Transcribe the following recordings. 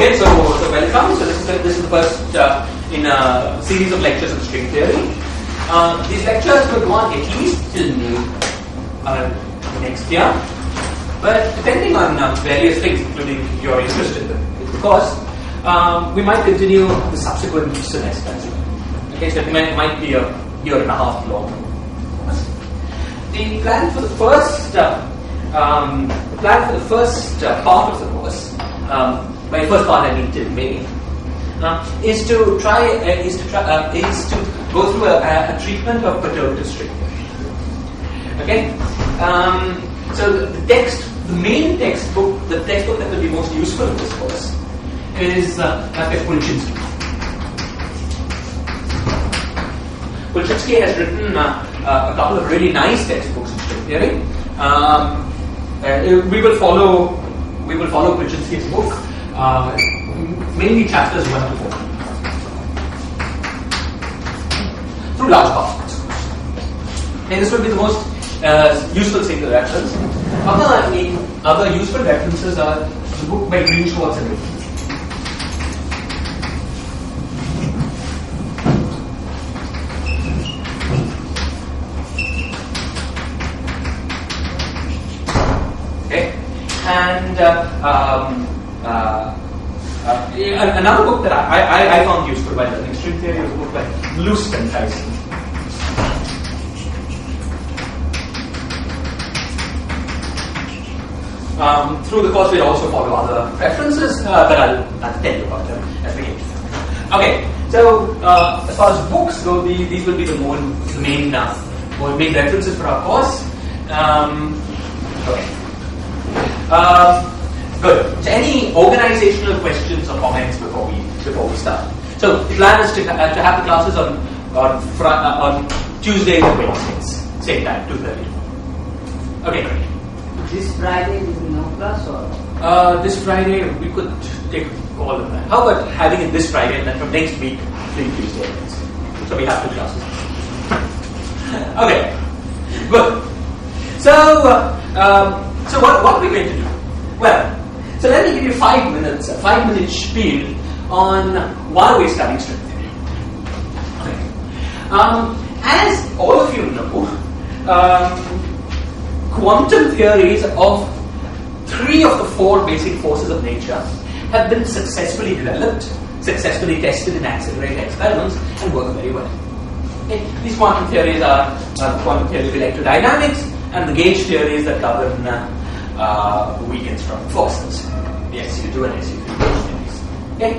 Okay, so welcome. So this is the first in a series of lectures on string theory. These lectures will go on at least till next year, but depending on various things, including your interest in the course, we might continue the subsequent semesters. Okay, so it might be a year and a half long. The plan for the first part of the course, by first part I mean till May, is to go through a treatment of perturbative string theory. Okay, so the main textbook, the textbook that will be most useful in this course is Polchinski. Polchinski has written a couple of really nice textbooks in string theory. We will follow Polchinski's book, mainly chapters 1 to 4, through large parts. And this will be the most useful single reference. Other useful references are the book by Green, Schwartz and Wilson. And another book that I found useful by learning string theory was a book by Lust and Tyson. Through the course, we'll also follow other references, but I'll tell you about them as we get to them. Okay, so as far as books go, these will be the main references for our course. Okay. Good. So any organizational questions or comments before we start? So the plan is to have the classes on Tuesdays and Wednesdays, same time, 2:30. Okay, great. This Friday is no class or? This Friday we could take a call on that. How about having it this Friday and then from next week, 3 Tuesday and Wednesday? So we have 2 classes. Okay, good. So what are we going to do? Well, so let me give you 5 minutes, a 5-minute spiel on why we're studying string theory. Okay. As all of you know, quantum theories of 3 of the 4 basic forces of nature have been successfully developed, successfully tested in accelerator experiments, and work very well. Okay. These quantum theories are the quantum theory of electrodynamics and the gauge theories that govern weak and strong forces, the SU2 and SU3 gauge theories. Okay?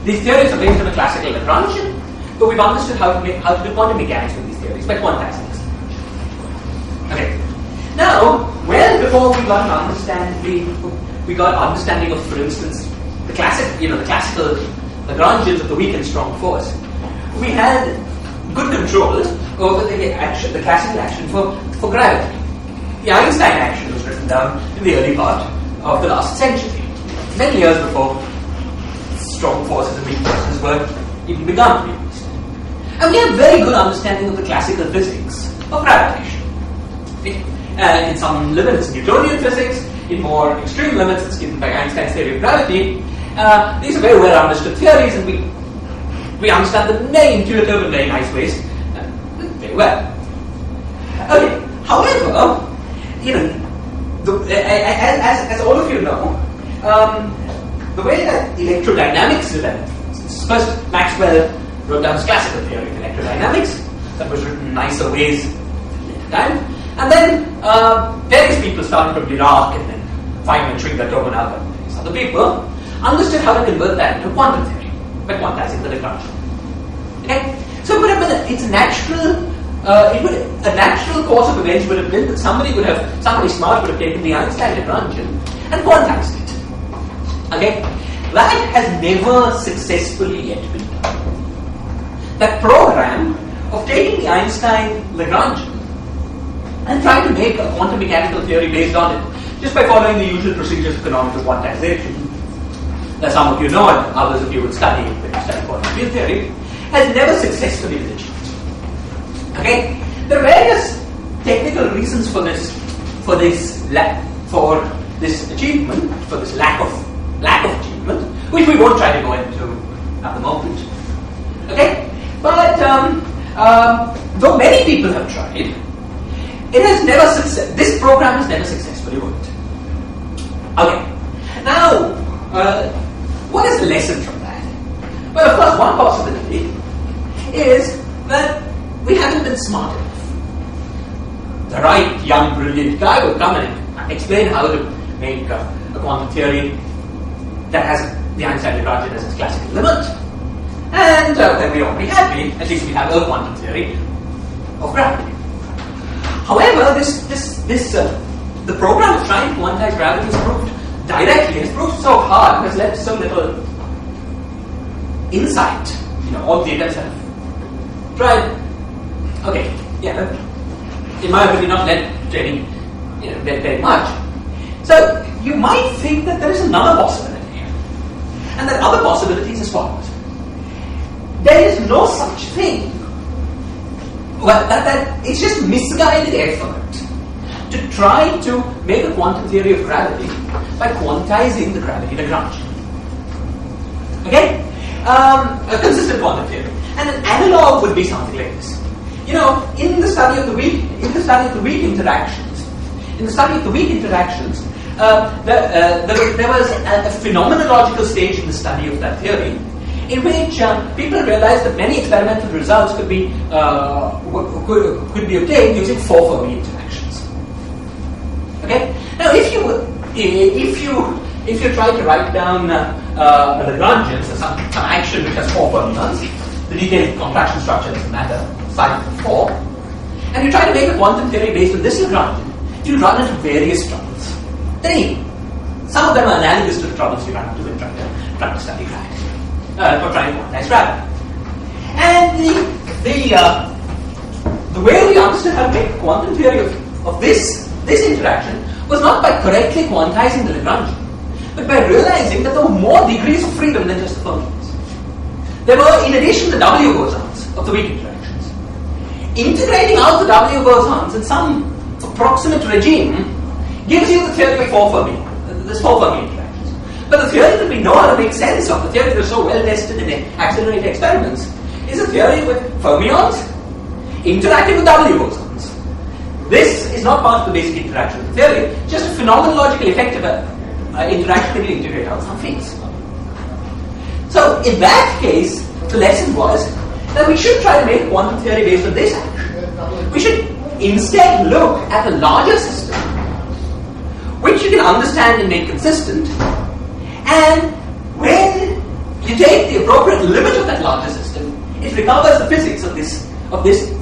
These theories are based on a classical Lagrangian, but we've understood how to do quantum mechanics with these theories by quantizing this. Okay. Now, well before we got understanding of, for instance, the classical Lagrangians of the weak and strong force, we had good control over the classical action for gravity. The Einstein action was written down in the early part of the last century, many years before strong forces and weak forces were even begun to be used. And we have very good understanding of the classical physics of gravitation. In some limits, it's Newtonian physics. In more extreme limits, it's given by Einstein's theory of gravity. These are very well understood theories, and we understand them in very intuitive and very nice ways very well. Okay. However, as all of you know, the way that electrodynamics developed. First, Maxwell wrote down his classical theory of electrodynamics that was written in nicer ways later time, and then various people starting from Dirac and then Feynman, Schwinger, Tomanaga, and various other people understood how to convert that into quantum theory by quantizing the Lagrangian. Okay, so it's natural. A natural course of events would have been that somebody smart would have taken the Einstein Lagrangian and quantized it. Okay, that has never successfully yet been done. That program of taking the Einstein Lagrangian and trying to make a quantum mechanical theory based on it, just by following the usual procedures of canonical quantization, that some of you know and others of you will study when you study quantum field theory, has never successfully been achieved. Okay, there are various technical reasons for this achievement, for this lack of which we won't try to go into at the moment. Okay? But though many people have tried, this program has never successfully worked. Okay. Now, what is the lesson from that? Well, of course, one possibility is that we haven't been smart enough. The right, young, brilliant guy will come and explain how to make a quantum theory that has the Einstein-Lagrangian as its classical limit, and then we won't be happy. At least we have a quantum theory of gravity. However, the program of trying to quantize gravity is proved directly. It's proved so hard. It has left so little insight. All the attempts have tried. Okay, yeah. In my opinion, not led to any, very much. So you might think that there is another possibility here, and that other possibility is as follows: there is no such thing. Well, that it's just misguided effort to try to make a quantum theory of gravity by quantizing the gravity Lagrangian. Okay, a consistent quantum theory, and an analog would be something like this. In the study of the weak interactions, there was a phenomenological stage in the study of that theory, in which people realized that many experimental results could be obtained using 4 Fermi interactions. Okay. Now, if you try to write down a Lagrangian, so some action which has 4 fermions, the detailed contraction structure doesn't matter, aside from 4, and you try to make a quantum theory based on this Lagrangian, you run into various troubles. Some of them are analogous to the troubles you run into when trying to study gravity, or trying to quantize gravity. And the way we understood how to make a quantum theory of this interaction was not by correctly quantizing the Lagrangian, but by realizing that there were more degrees of freedom than just the fermions. There were, in addition, the W bosons of the weak interactions. Integrating out the W bosons in some approximate regime gives you the theory of 4 Fermi, this 4 Fermi interactions. But the theory that we know how to make sense of, the theory that is so well tested in accelerated experiments, is a theory with fermions interacting with W bosons. This is not part of the basic interaction of the theory, just a phenomenologically effective interaction that you integrate out some fields. So in that case, the lesson was that we should try to make quantum theory based on this action. We should instead look at a larger system, which you can understand and make consistent, and when you take the appropriate limit of that larger system, it recovers the physics of this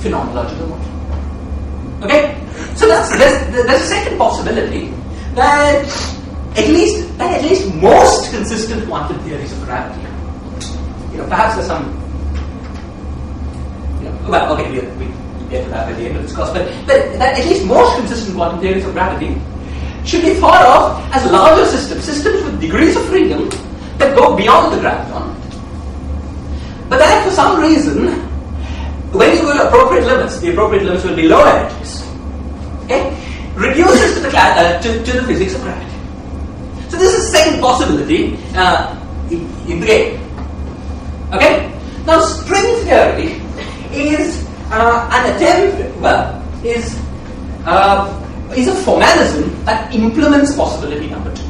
phenomenological model. Okay? So there's a second possibility that at least most consistent quantum theories of gravity, perhaps there's some, well, okay, we'll get to that at the end of this course, but that at least most consistent quantum theories of gravity should be thought of as larger systems with degrees of freedom that go beyond the graviton, but that for some reason, when you go to appropriate limits, the appropriate limits will be low energies. Okay? Reduces to the physics of gravity. So this is the second possibility in the game. Okay? Now, string theory is an attempt, is a formalism that implements possibility number 2.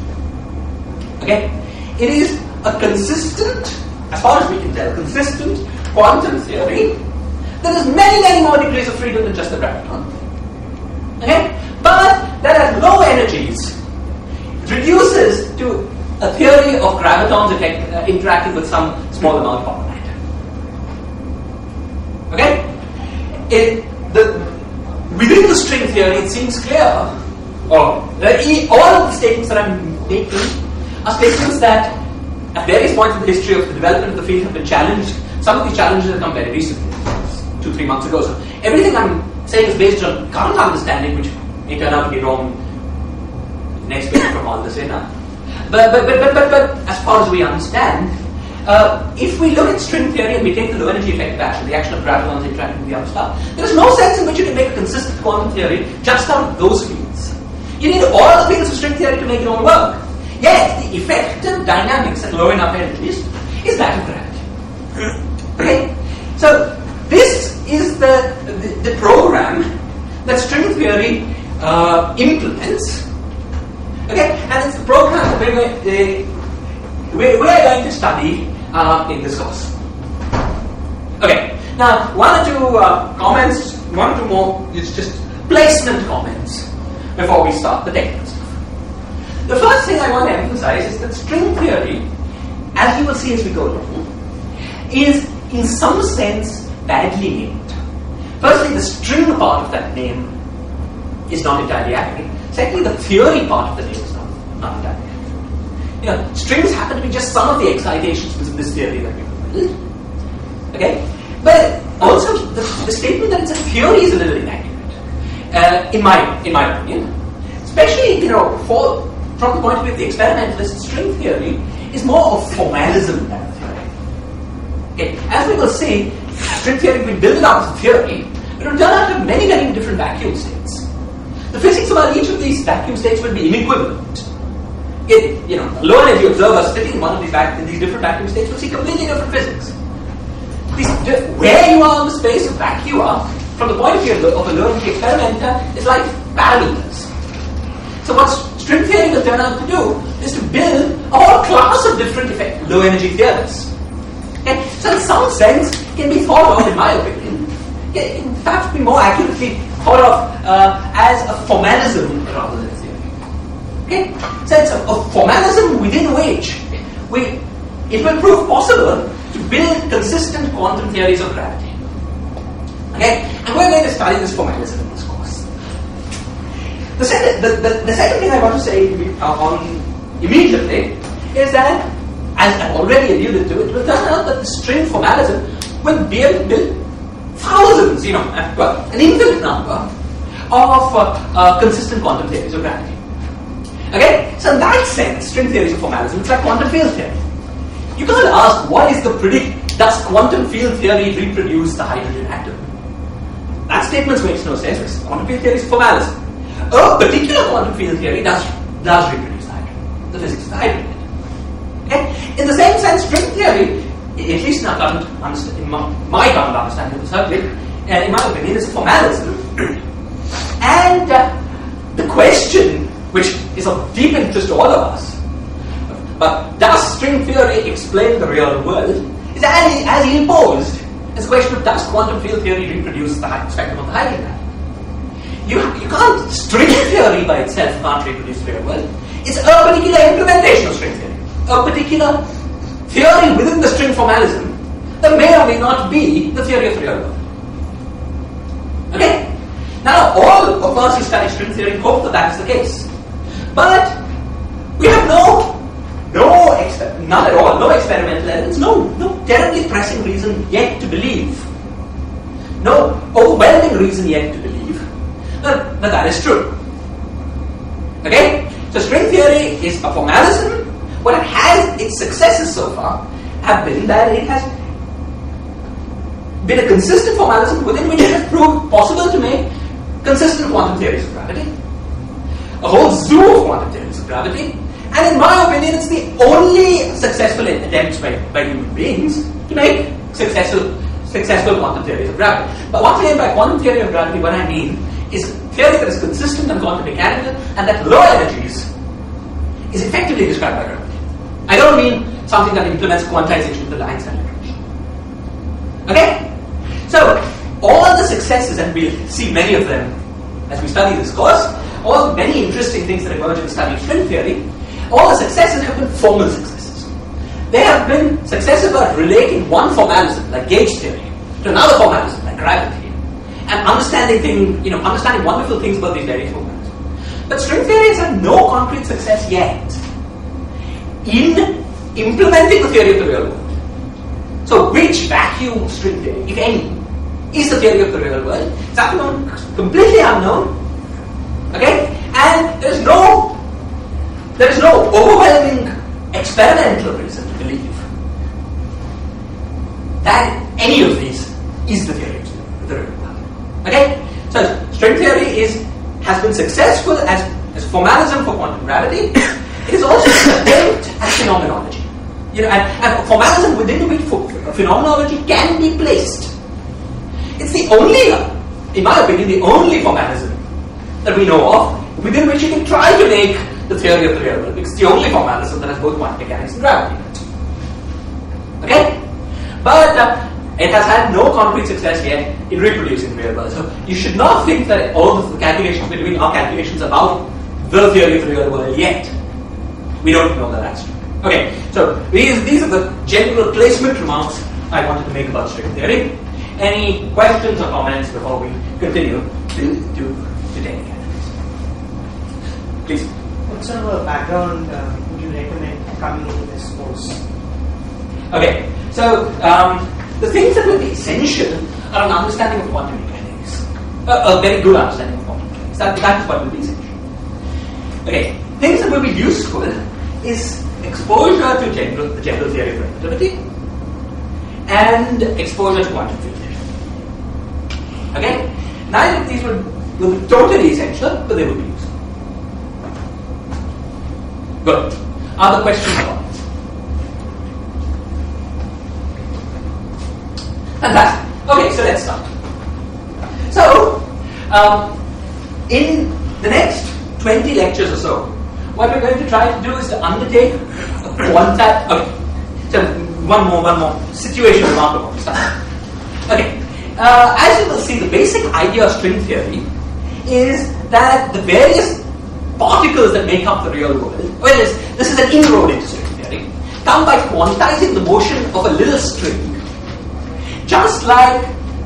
Okay? It is a consistent, as far as we can tell, consistent quantum theory that has many, many more degrees of freedom than just the graviton. Okay? But that at low energies reduces to a theory of gravitons interacting with some small amount of copper matter. Okay? Within the string theory, it seems clear, all of the statements that I'm making are statements that at various points in the history of the development of the field have been challenged. Some of these challenges have come very recently, 2-3 months ago. So everything I'm saying is based on current understanding, which may turn out to be wrong next week from all this in. But as far as we understand, if we look at string theory and we take the low energy effective action, the action of gravitons interacting with the other stuff, there is no sense in which you can make a consistent quantum theory just out of those fields. You need all the fields of string theory to make it all work. Yes, the effective dynamics at low enough energies is that of gravity. Okay? So this is the program that string theory implements. Okay? And it's the program that we're going to study in this course. Okay. Now, one or two comments, one or two more, it's just placement comments before we start the technical stuff. The first thing I want to emphasize is that string theory, as you will see as we go along, is in some sense badly named. Firstly, the string part of that name is not entirely accurate. Secondly, the theory part of the name is not entirely accurate. Strings happen to be just some of the excitations within this theory that we build. Okay? But also, the statement that it's a theory is a little inaccurate, in my opinion. Especially, from the point of view of the experimentalist, string theory is more of formalism than a theory. Okay. As we will see, string theory, if we build it out as a theory, it will turn out to have many, many different vacuum states. The physics about each of these vacuum states will be inequivalent. A low energy observer sitting in one of these different vacuum states will see completely different physics. Where you are in the space of vacua, from the point of view of a low energy experimenter, is like parameters. So what string theory will turn out to do is to build a whole class of different low energy theories. Okay? So in some sense, it can be thought of, in my opinion, in fact, be more accurately thought of as a formalism rather than a theory. Okay? So it's a formalism within which it will prove possible to build consistent quantum theories of gravity. Okay? And we're going to study this formalism in this course. The second thing I want to say immediately is that, as I've already alluded to, it will turn out that the string formalism will be able to build thousands, an infinite number of consistent quantum theories of gravity. Okay? So in that sense, string theories of formalism, it's like quantum field theory. You can't ask, does quantum field theory reproduce the hydrogen atom? That statement makes no sense, because quantum field theory is formalism. A particular quantum field theory does reproduce the hydrogen, the physics of the hydrogen. Okay? In the same sense, string theory, at least in my current understanding of the subject, in my opinion, is formalism. And the question, which is of deep interest to all of us, but does string theory explain the real world, is as imposed as the question of does quantum field theory reproduce the spectrum of the hydrogen atom? You can't, string theory by itself can't reproduce the real world. It's a particular implementation of string theory, a particular theory within the string formalism that may or may not be the theory of the real world. Okay? Now, all of us who study string theory hope that is the case. But we have none at all, no experimental evidence, no terribly pressing reason yet to believe, no overwhelming reason yet to believe that is true. Okay? So string theory is a formalism. What it has, its successes so far have been that it has been a consistent formalism within which it has proved possible to make consistent quantum theories of gravity, a whole zoo of quantum theories of gravity, and in my opinion, it's the only successful attempts by human beings to make successful quantum theories of gravity. But once again, by quantum theory of gravity, what I mean is theory that is consistent and quantum mechanical, and that low energies is effectively described by gravity. I don't mean something that implements quantization with the Einstein equation. Okay? So, all the successes, and we'll see many of them as we study this course, all the many interesting things that emerge in the study of string theory, all the successes have been formal successes. They have been successes about relating one formalism, like gauge theory, to another formalism, like gravity, and understanding wonderful things about these various formalisms. But string theory has had no concrete success yet in implementing the theory of the real world. So which vacuum string theory, if any, is the theory of the real world? It's unknown, completely unknown. Okay? And there is no overwhelming experimental reason to believe that any of these is the theory of the real world. Okay? So string theory has been successful as formalism for quantum gravity. It is also an attempt at phenomenology. and formalism within which phenomenology can be placed. It's the only, in my opinion, the only formalism that we know of within which you can try to make the theory of the real world, because it's the only formalism that has both quantum mechanics and gravity in it. Okay? But it has had no concrete success yet in reproducing the real world. So you should not think that all the calculations we're doing are calculations about the theory of the real world yet. We don't know that that's true. Okay, so these are the general placement remarks I wanted to make about string theory. Any questions or comments before we continue to technical analysis? Please. What sort of a background would you recommend coming into this course? Okay, so the things that will be essential are an understanding of quantum mechanics, a very good understanding of quantum mechanics. That is what will be essential. Okay, things that will be useful is exposure to the general theory of relativity and exposure to quantum field theory. Okay, neither of these will be totally essential, but they will be useful. Good. Other questions or comments? Fantastic. Okay, so let's start. So, in the next 20 lectures or so, what we're going to try to do is to undertake so one more situation remarkable stuff. Okay, as you will see, the basic idea of string theory is that the various particles that make up the real world, well, this is an inroad into string theory, come by quantizing the motion of a little string, just like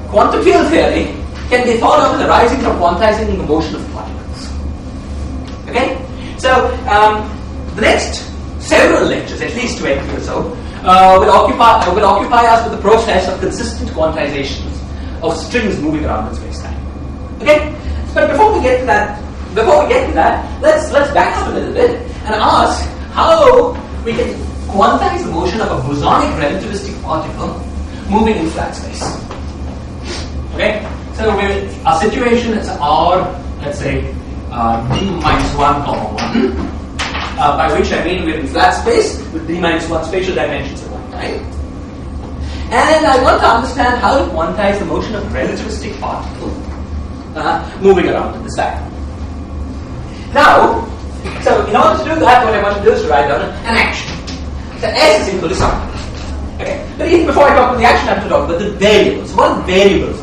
quantum field theory can be thought of as arising from quantizing the motion of particles. Okay? So, the next several lectures, at least 20 or so, will occupy us with the process of consistent quantizations of strings moving around in space-time. Okay? But before we get to that, let's back up a little bit and ask how we can quantize the motion of a bosonic relativistic particle moving in flat space. Okay? So our situation is R, let's say, d minus 1 comma 1, by which I mean we're in flat space with d minus 1 spatial dimensions at one time. And I want to understand how to quantize the motion of a relativistic particle moving around in this vacuum. Now, so in order to do that, what I want to do is to write down an action. So S is equal to something. Okay, but even before I talk about the action, I have to talk about the variables. What are variables?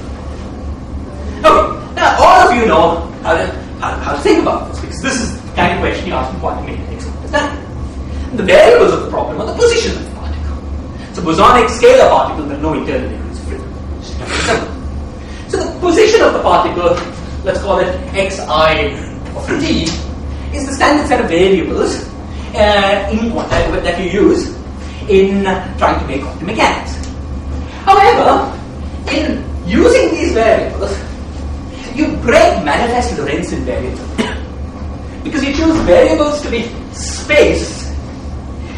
Okay, now all of you know how to think about this, because this is the kind of question you ask in quantum mechanics. Understand? The variables of the problem are the position of the particle. It's a bosonic scalar particle, but no internal degrees of freedom. So the position of the particle, let's call it xi of t, is the standard set of variables that you use in trying to make quantum mechanics. However, in using these variables, you break manifest Lorentzian variables because you choose variables to be space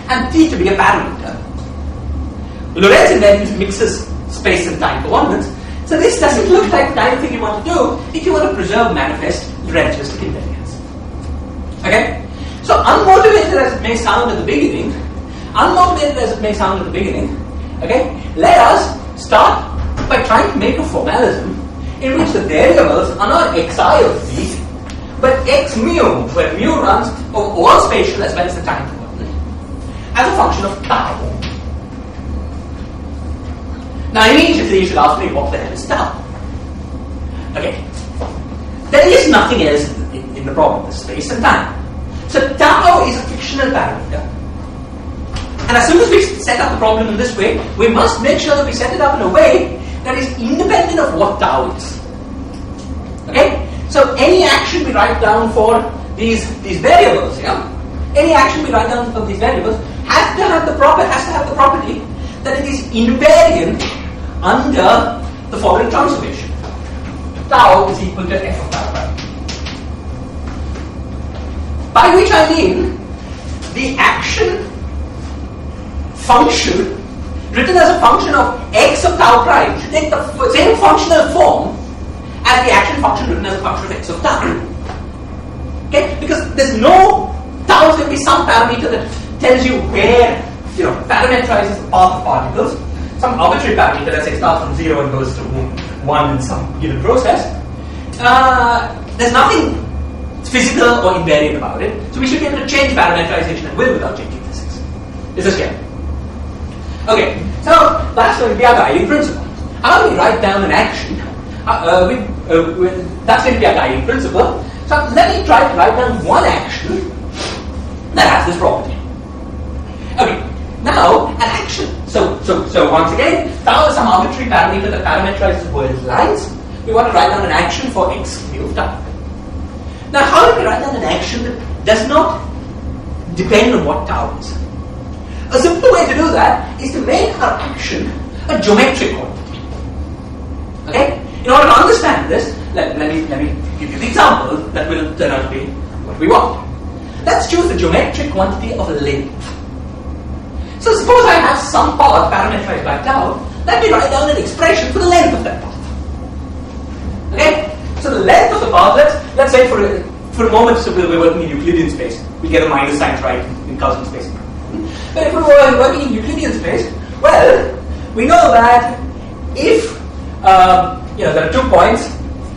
and t to be a parameter. Lorentzian variables mixes space and time coordinates, so this doesn't look like the kind of thing you want to do if you want to preserve manifest relativistic invariance. Okay? So unmotivated as it may sound at the beginning, okay, let us start by trying to make a formalism in which the variables are not xi of t, but x mu, where mu runs over all spatial as well as the time coordinate, as a function of tau. Now immediately you should ask me, what the hell is tau? Okay, there is nothing else in the problem of space and time. So tau is a fictional parameter. And as soon as we set up the problem in this way, we must make sure that we set it up in a way that is independent of what tau is. Okay? So any action we write down for these variables, any action we write down for these variables has to have the property that it is invariant under the following transformation. Tau is equal to f of tau prime. By which I mean the action function written as a function of x of tau prime should take the same functional form as the action function written as a function of x of tau. Okay? Because there's no tau is going to be some parameter that tells you where parametrizes the path of particles, some arbitrary parameter, let's say starts from 0 and goes to 1 in some given process. There's nothing physical or invariant about it, so we should be able to change parametrization at will without changing physics. Is this clear? Okay, so that's going to be our guiding principle. How do we write down an action? That's going to be our guiding principle. So let me try to write down one action that has this property. Okay, now an action. So once again, tau is some arbitrary parameter that parameterizes world lines. We want to write down an action for x mu of tau. Now, how do we write down an action that does not depend on what tau is? A simple way to do that is to make our action a geometric quantity. Okay? In order to understand this, let me give you the example that will turn out to be what we want. Let's choose the geometric quantity of length. So suppose I have some path parameterized by tau. Let me write down an expression for the length of that path. Okay? So the length of the path, let's say for a moment, so we're working in Euclidean space. We get a minus sign right in Gaussian space. But if we were working in Euclidean space, well, we know that if there are 2 points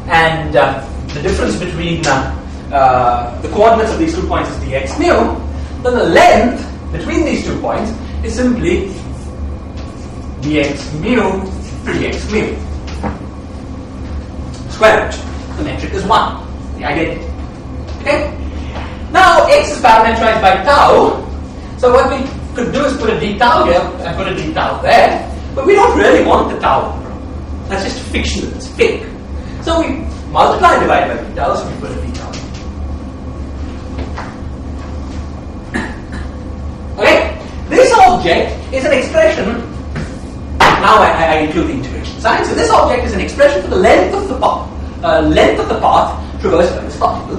and the difference between the coordinates of these 2 points is dx mu, then the length between these 2 points is simply dx mu to dx mu. Square root. The metric is 1. The identity. Okay? Now x is parameterized by tau. So what we could do is put a d tau here and put a d tau there. But we don't really want the tau. That's just fictional. It's fake. So we multiply and divide by d tau, so we put a d tau. Okay? This object is an expression. Now I include the integration sign. So this object is an expression for the length of the path. Traversed by this particle,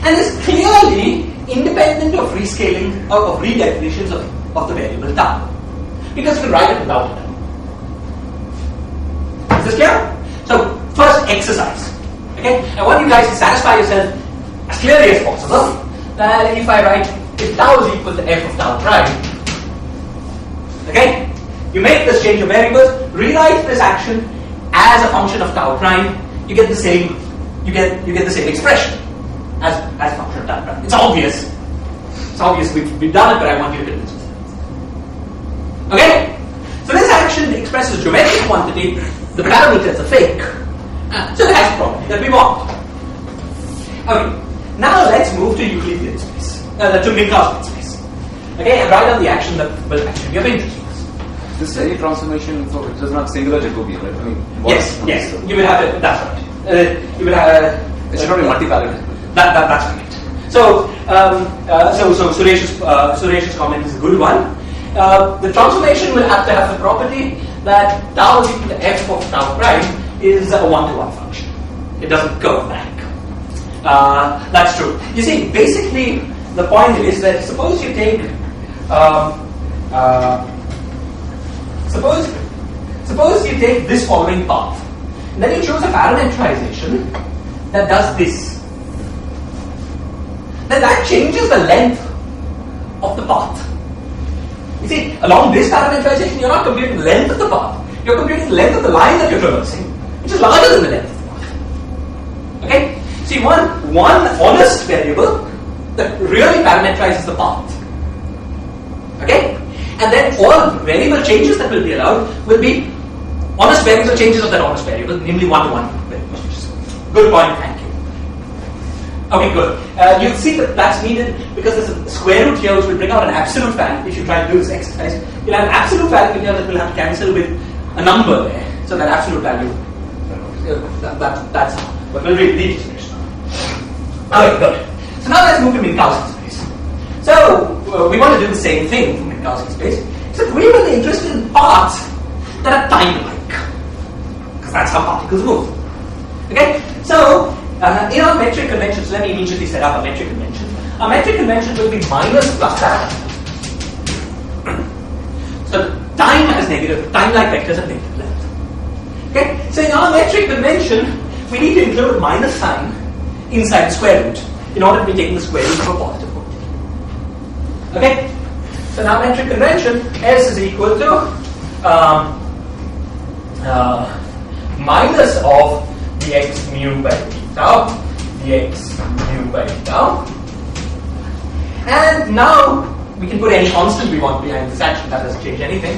and is clearly independent of rescaling of redefinitions of the variable tau, because we can write it without a tau. Is this clear? So first exercise. Okay, I want you guys to satisfy yourself as clearly as possible that if I write if tau is equal to f of tau prime, okay, you make this change of variables, rewrite this action as a function of tau prime. You get the same. You get the same expression as a function of tau prime. It's obvious. It's obvious. We've done it, but I want you to convince yourself. Okay. So this action expresses geometric quantity. The parameters are fake. So it has a property that we want. Okay. Now let's move to Euclidean space. To Minkowski space. Okay, and write down the action that will actually be of interest. This any transformation for it does not singular Jacobian, right? I mean, yes. You will have it. That's right. You will have. It should not be multi-parameter. That's right. So Suresh's comment is a good one. The transformation will have to have the property that tau is equal to f of tau prime is a one-to-one function. It doesn't go back. That's true. You see, basically, the point is that suppose you take Suppose you take this following path, and then you choose a parametrization that does this. Then that changes the length of the path. You see, along this parametrization, you're not computing the length of the path. You're computing the length of the line that you're traversing, which is larger than the length of the path. Okay? So you want one honest variable that really parameterizes the path. Okay? And then all variable changes that will be allowed will be honest variable changes of that honest variable, namely one-to-one variable changes. Good point, thank you. Okay, good. You'll see that that's needed because there's a square root here which will bring out an absolute value. If you try to do this exercise, you'll have an absolute value here that will have to cancel with a number there. So that absolute value, that's what we'll read the expression. Okay, good. So now let's move to Minkowski space. So we want to do the same thing for Minkowski space, except we were interested in paths that are time-like, because that's how particles move. Okay, so in our metric conventions, let me immediately set up a metric convention. Our metric convention will be minus plus that. So time like vectors have negative length. Okay, so in our metric convention, we need to include a minus sign inside the square root in order to be taking the square root of a positive quantity. Okay, So now metric convention, S is equal to minus of dx mu by d tau, dx mu by d tau. And now we can put any constant we want behind this action, that doesn't change anything.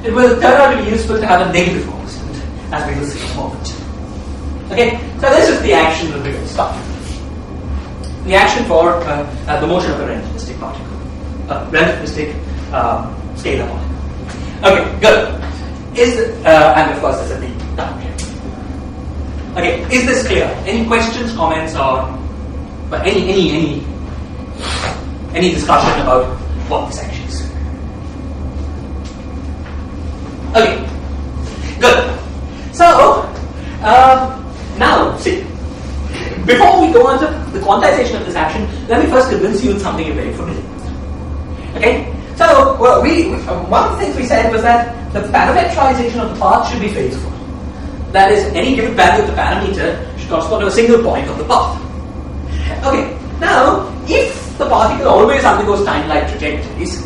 It will turn out to be useful to have a negative constant, as we will see in a moment. Okay, so this is the action that we're going to start. The action for the motion of a relativistic particle, relativistic scalar particle. Okay, good. And of course, this is the down here. Okay, is this clear? Any questions, comments, or any discussion about what this action is? Okay, good. So now see. Before we go on to the quantization of this action, let me first convince you of something you're very familiar with. Okay? So, well, one of the things we said was that the parametrization of the path should be phaseful. That is, any given value of the parameter should correspond to a single point of the path. Okay, now, if the particle always undergoes time-like trajectories,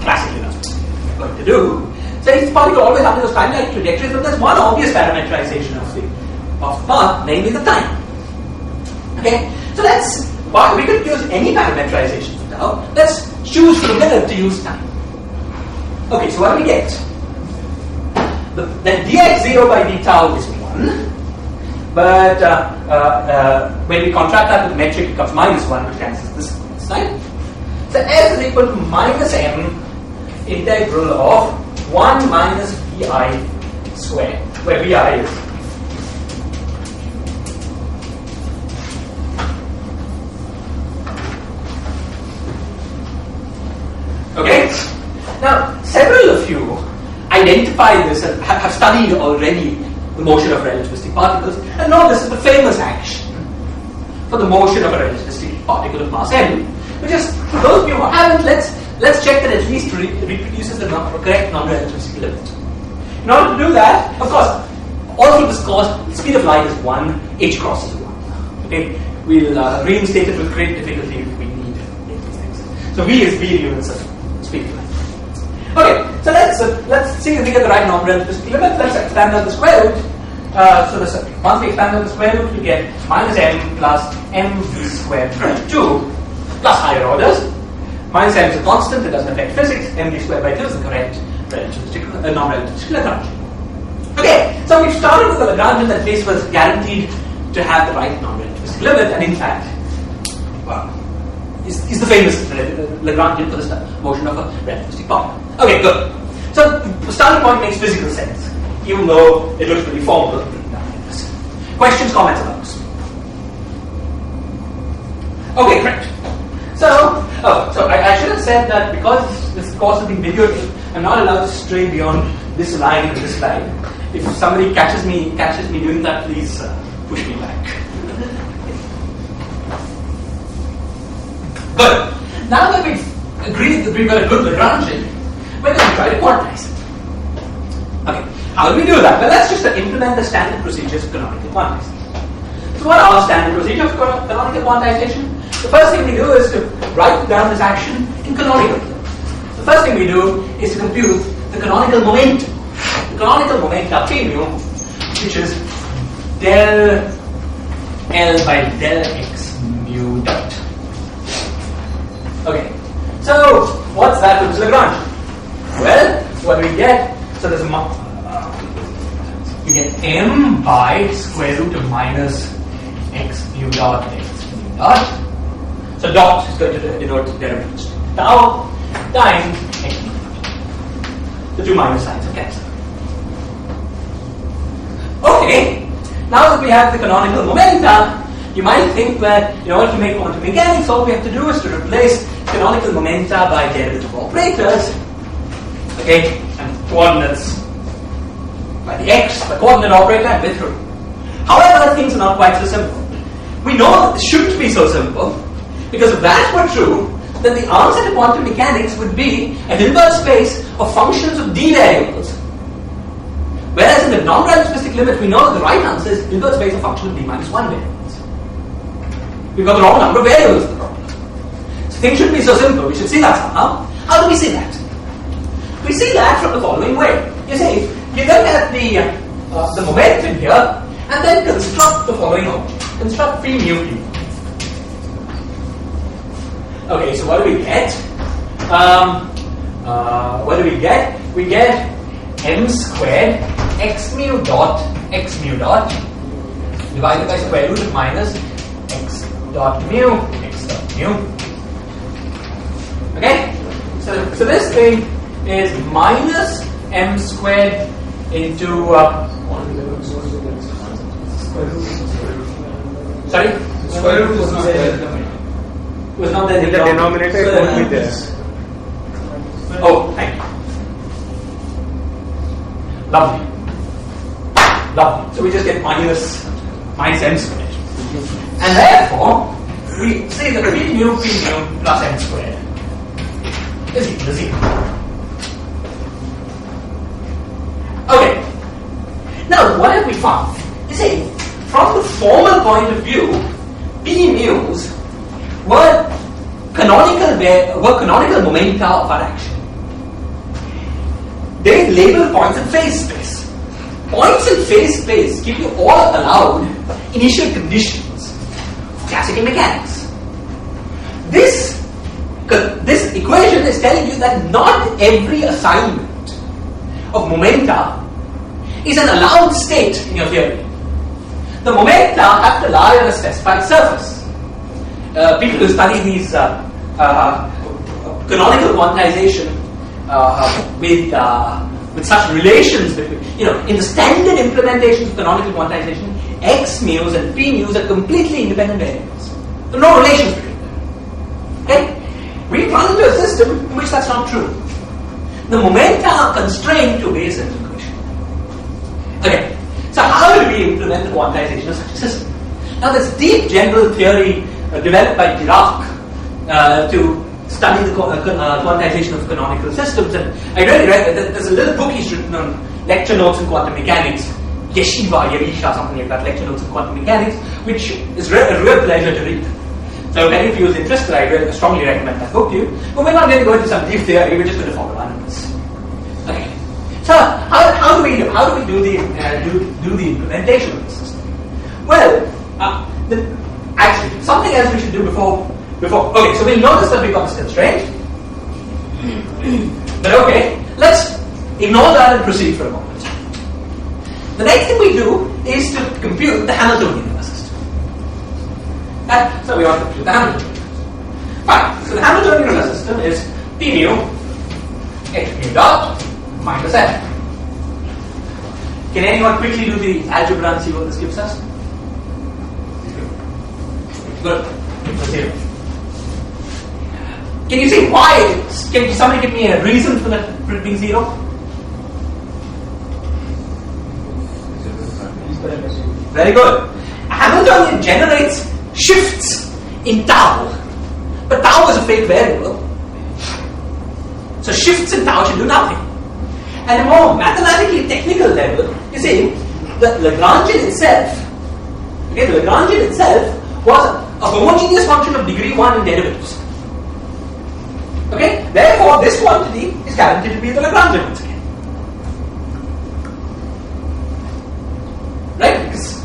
classically that's what we're going to do. So, if the particle always undergoes time-like trajectories, then there's one obvious parametrization of the path, namely the time. Okay, so we could use any parameterization for tau. Let's choose for a minute to use time. Okay, so what do we get? Then dx0 by d tau is 1, but when we contract that with the metric, it becomes minus 1, which cancels this side. So S is equal to minus m integral of 1 minus vi squared, where vi is okay. Now, several of you identify this and have studied already the motion of relativistic particles and know this is the famous action for the motion of a relativistic particle of mass m. Which is, for those of you who haven't, let's check that at least reproduces the correct non-relativistic limit. In order to do that, of course, all through this course, the speed of light is 1, h cross is 1. Okay, we'll reinstate it with great difficulty if we need these things. So v is v units of speed of light. Okay, so let's see if we get the right non-relativistic limit. Let's expand on the square root. Once we expand on the square root, we get minus m plus mv squared by 2 plus higher orders. Minus m is a constant, it doesn't affect physics. Mv squared by 2 is the correct non-relativistic Lagrange. Okay, so we've started with the Lagrange that this was guaranteed to have the right non-relativistic limit, and in fact, well, is the famous Lagrangian for the motion of a relativistic particle. Okay, good. So the starting point makes physical sense, even though it looks pretty formal. Questions, comments about this? Okay, great. So I should have said that because this course is being videotaped, I'm not allowed to stray beyond this line and this line. If somebody catches me doing that, please push me back. Good. Now that we've agreed that we've got a good Lagrangian, we're going to try to quantize it. Okay, how do we do that? Well, let's just implement the standard procedures of canonical quantization. So what are standard procedures for canonical quantization? The first thing we do is to write down this action in canonical terms. The first thing we do is to compute the canonical momentum. The canonical momentum P mu, which is del L by del x mu dot. Okay, so what's that with Lagrange? Well, what do we get? So there's we get m by square root of minus x mu dot x mu dot. So dot is going to denote derivatives. Tau times x mu dot. The two minus signs are cancelled. Okay, now that we have the canonical momenta, you might think that in order to make quantum mechanics, all we have to do is to replace canonical momenta by derivative operators. Okay, and coordinates by the x, the coordinate operator, and with root. However, things are not quite so simple. We know that this shouldn't be so simple, because if that were true, then the answer to quantum mechanics would be a Hilbert space of functions of d variables. Whereas in the non-relativistic limit, we know that the right answer is Hilbert space of function of d minus 1 variables. We've got the wrong number of variables in the problem. So things shouldn't be so simple. We should see that somehow. How do we see that? We see that from the following way. You see, you look at the momentum here, and then construct the following object. Construct P mu P. Okay, so what do we get? What do we get? We get m squared x mu dot divided by square root of minus x dot mu. Okay? So this thing is minus m squared into sorry? Square root is not there. Was not there In the denominator, it won't be there. Oh, thank you. Lovely. So we just get minus m squared. And therefore, we say that P mu plus m squared is equal to 0. Okay. Now, what have we found? You see, from the formal point of view, P mu's were canonical momenta of our action. They label points in phase space. Points in phase space give you all allowed initial conditions of classical mechanics. This equation is telling you that not every assignment of momenta is an allowed state in your theory. The momenta have to lie on a specified surface. People who study these canonical quantization with such relations between, in the standard implementations of canonical quantization, x mu's and p mu's are completely independent variables. There are no relations between them. Okay? We run into a system in which that's not true. The momenta are constrained to a Bayes-Simpson equation. Okay, so how do we implement the quantization of such a system? Now, there's deep general theory developed by Dirac to study the quantization of canonical systems, and I really read that there's a little book he's written on lecture notes in quantum mechanics, Yerisha, something like that, lecture notes in quantum mechanics, which is a real pleasure to read. So if any of you is interested, I really strongly recommend that book to you. But we're not going to go into some deep theory, we're just going to follow randomness. Okay. So how do we do the implementation of the system? Well, actually, something else we should do before. Okay, so we'll notice that we've got this constraint. But okay, let's ignore that and proceed for a moment. The next thing we do is to compute the Hamiltonian of the system. So we want to compute the Hamiltonian. Fine, so the Hamiltonian of the system is P mu x mu dot minus f. Can anyone quickly do the algebra and see what this gives us? Good. It's 0. Can you see why? Can somebody give me a reason for that being 0? Very good. Hamiltonian generates shifts in tau, but tau is a fake variable. So shifts in tau should do nothing. At a more mathematically technical level, you see, the Lagrangian itself, was a homogeneous function of degree 1 in derivatives. Okay? Therefore, this quantity is guaranteed to be the Lagrangian once again. Right? Because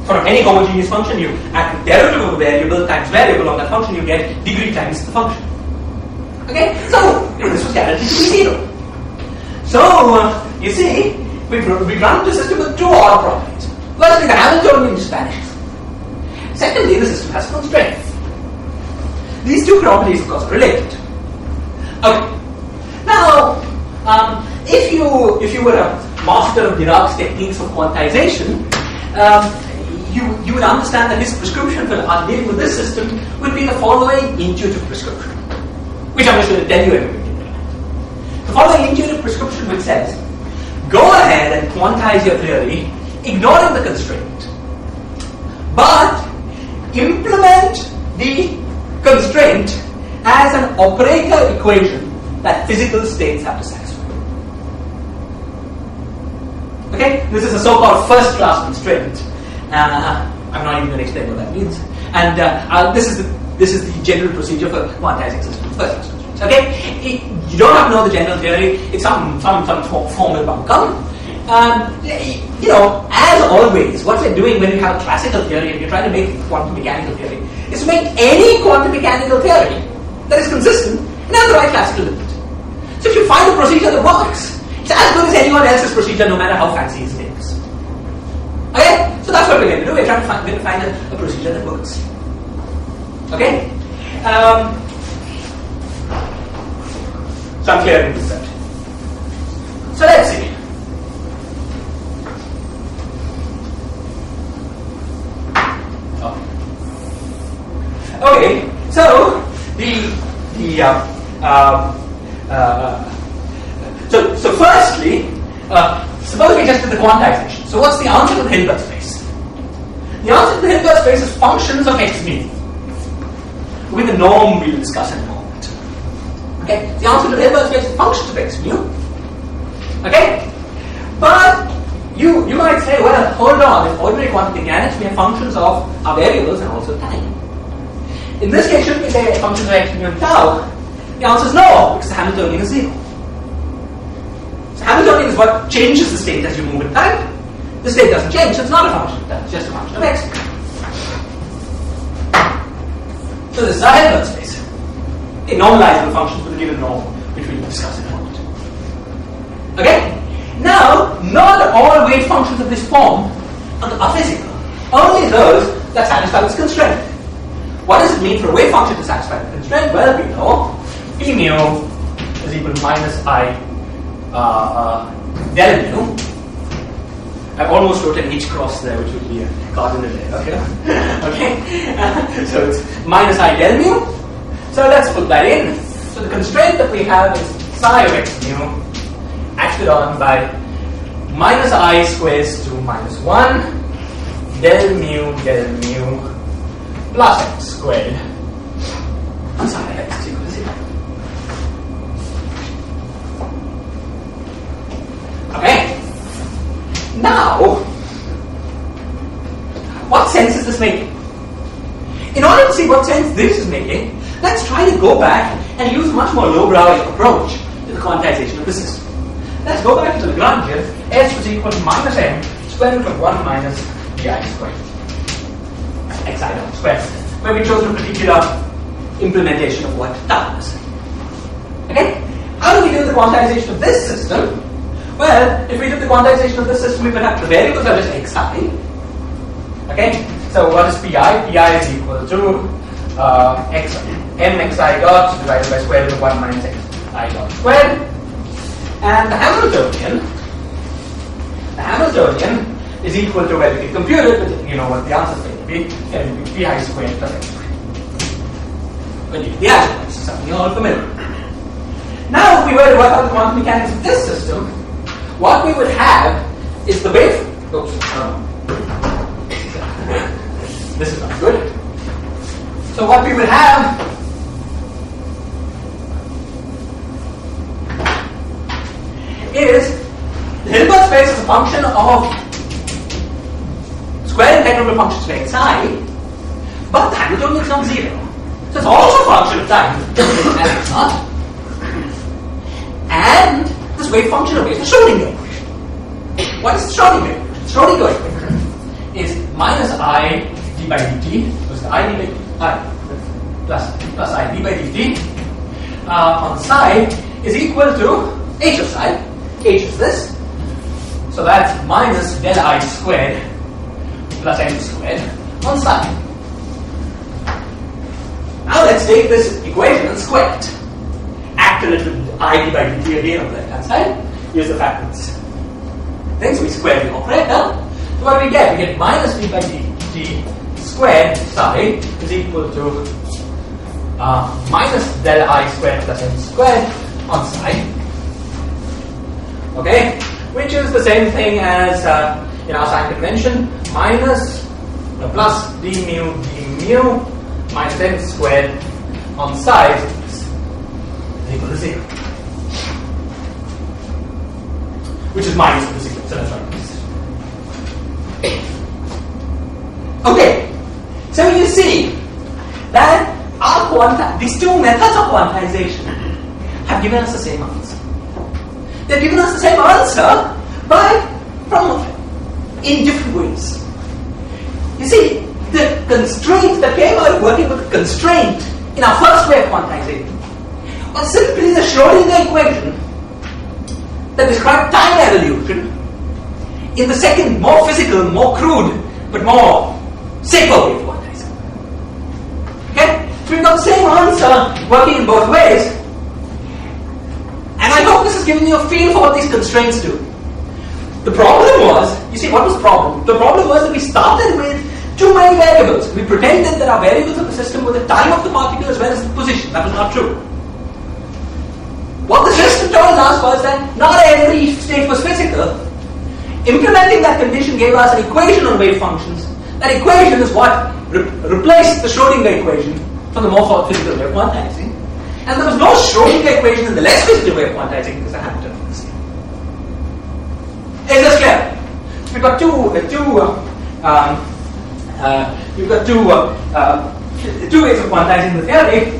for any homogeneous function, you add the derivative of a variable times variable on that function, you get degree times the function. Okay? So, this was guaranteed to be 0. So, you see, we run the system with two odd properties. Firstly, the Hamiltonian just vanishes. Secondly, the system has constraints. These two properties, of course, are related. Okay. Now, if you were a master of Dirac's techniques of quantization, you would understand that his prescription for dealing with this system would be the following intuitive prescription, which I'm just going to tell you everything. The following intuitive prescription which says, go ahead and quantize your theory, ignoring the constraint, but implement the constraint as an operator equation that physical states have to satisfy. Okay? This is a so-called first-class constraint. I'm not even going to explain what that means. And this is the general procedure for quantizing systems. First-class constraints. Okay, you don't have to know the general theory. It's some formal bunkum. You know, as always, what we're doing when we have classical theory and you're trying to make quantum mechanical theory is to make any quantum mechanical theory that is consistent and has the right classical limit. So if you find a procedure that works, it's as good as anyone else's procedure, no matter how fancy it is. Okay, so that's what we're going to do. We're trying to find a procedure that works. Okay. So I'm clearing this set. So let's see. Okay, so so firstly, suppose we just did the quantization. So what's the answer to the Hilbert space? The answer to the Hilbert space is functions of x mu, with the norm we'll discuss in a moment. Okay, the answer to the Hilbert space is functions of x mu. Okay, but you might say, well, hold on, in ordinary quantum mechanics we have functions of our variables and also time. In this case, should we say functions of x mu and tau? The answer is no, because the Hamiltonian is 0. So Hamiltonian is what changes the state as you move in time. The state doesn't change, so it's not a function of time, it's just a function of x. So this is our Hilbert space. A normalizable function with a given norm, which we'll discuss in a moment. Okay? Now, not all wave functions of this form are physical. Only those that satisfy this constraint. What does it mean for a wave function to satisfy the constraint? Well, we know p mu is equal to minus I del mu. I almost wrote an H cross there, which would be a cardinal error here. Okay? So it's minus I del mu. So let's put that in. So the constraint that we have is psi of x mu acted on by minus I squares to minus 1 del mu plus x squared on psi of x equals 0. Okay. Now, what sense is this making? In order to see what sense this is making, let's try to go back and use a much more lowbrow approach to the quantization of the system. Let's go back to the Lagrangian. S was equal to minus m square root of 1 minus di squared. Xi dot squared, where we chose a particular implementation of what tau is. Okay? How do we do the quantization of this system? Well, if we did the quantization of this system, we would have the variables are just xi. Okay? So what is pi? Pi is equal to mxi dot divided by square root of 1 minus xi dot squared. And the Hamiltonian is equal to, well, you can compute it, but you know what the answer is going to be. It will be pi squared plus x squared. When you do the algebra, this is something you're all familiar with. Now, if we were to work out the quantum mechanics of this system, what we would have is the wave. Oops, this is not good. So what we would have is the Hilbert space is a function of square integrable functions of xi, but the Hamiltonian is not 0. So it's also a function of time, and it's not. And this wave function obeys the Schrodinger equation. What is the Schrodinger equation? The Schrodinger equation is minus I d by dt, plus I d by plus I d by dt on psi is equal to h of psi. H is this. So that's minus del I squared plus m squared on psi. Now let's take this equation and square it. Act a little I d by dt again on the left hand side. Use the factors. Then so we square the operator. So what do we get? We get minus d by dt squared psi is equal to minus del I squared plus m squared on psi. Okay, which is the same thing as in our sign convention, minus plus d mu minus m squared on psi is equal to 0, which is minus the sequence. So that's right. Okay, so you see that these two methods of quantization given us the same answer. They've given us the same answer, but in different ways. You see, the constraint that came out of working with a constraint in our first way of quantizing was simply the Schrodinger equation that described time evolution in the second, more physical, more crude, but more safer way of quantizing. Okay? So we've got the same answer working in both ways. And I hope this has given you a feel for what these constraints do. The problem was, you see, what was the problem? The problem was that we started with too many variables. We pretended that our variables of the system were the time of the particle as well as the position. That was not true. What the system told us was that not every state was physical. Implementing that condition gave us an equation on wave functions. That equation is what replaced the Schrodinger equation from the more physical way of quantizing. And there was no Schrodinger equation in the less physical way of quantizing because the Hamilton was the same. Is this clear? We've got two ways of quantizing the theory.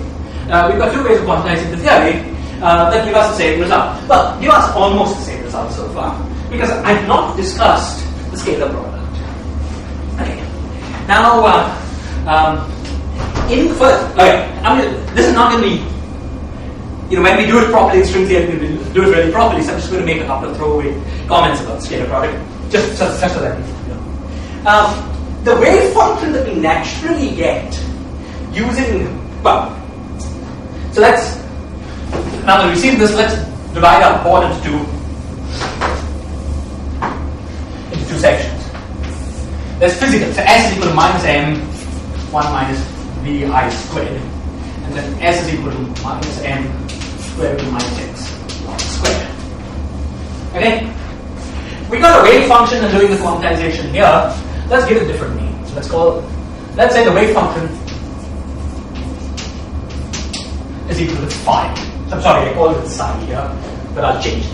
We've got two ways of quantizing the theory that give us the same result. Well, give us almost the same result so far, because I've not discussed the scalar product. Okay. Now, in the first, okay, this is not going to be, when we do it properly in string theory, we do it really properly, so I'm just going to make a couple of throwaway comments about the scalar product, just so that you know. The wave function that we naturally get using, so let's, now that we've seen this, let's divide our board into two sections. There's physical, so S is equal to minus m, 1 minus vi squared, and then S is equal to minus m squared root of minus x squared. Okay? We got a wave function and doing the quantization here. Let's give it a different name. So let's say the wave function is equal to phi. So I'm sorry, I called it psi here, but I'll change it.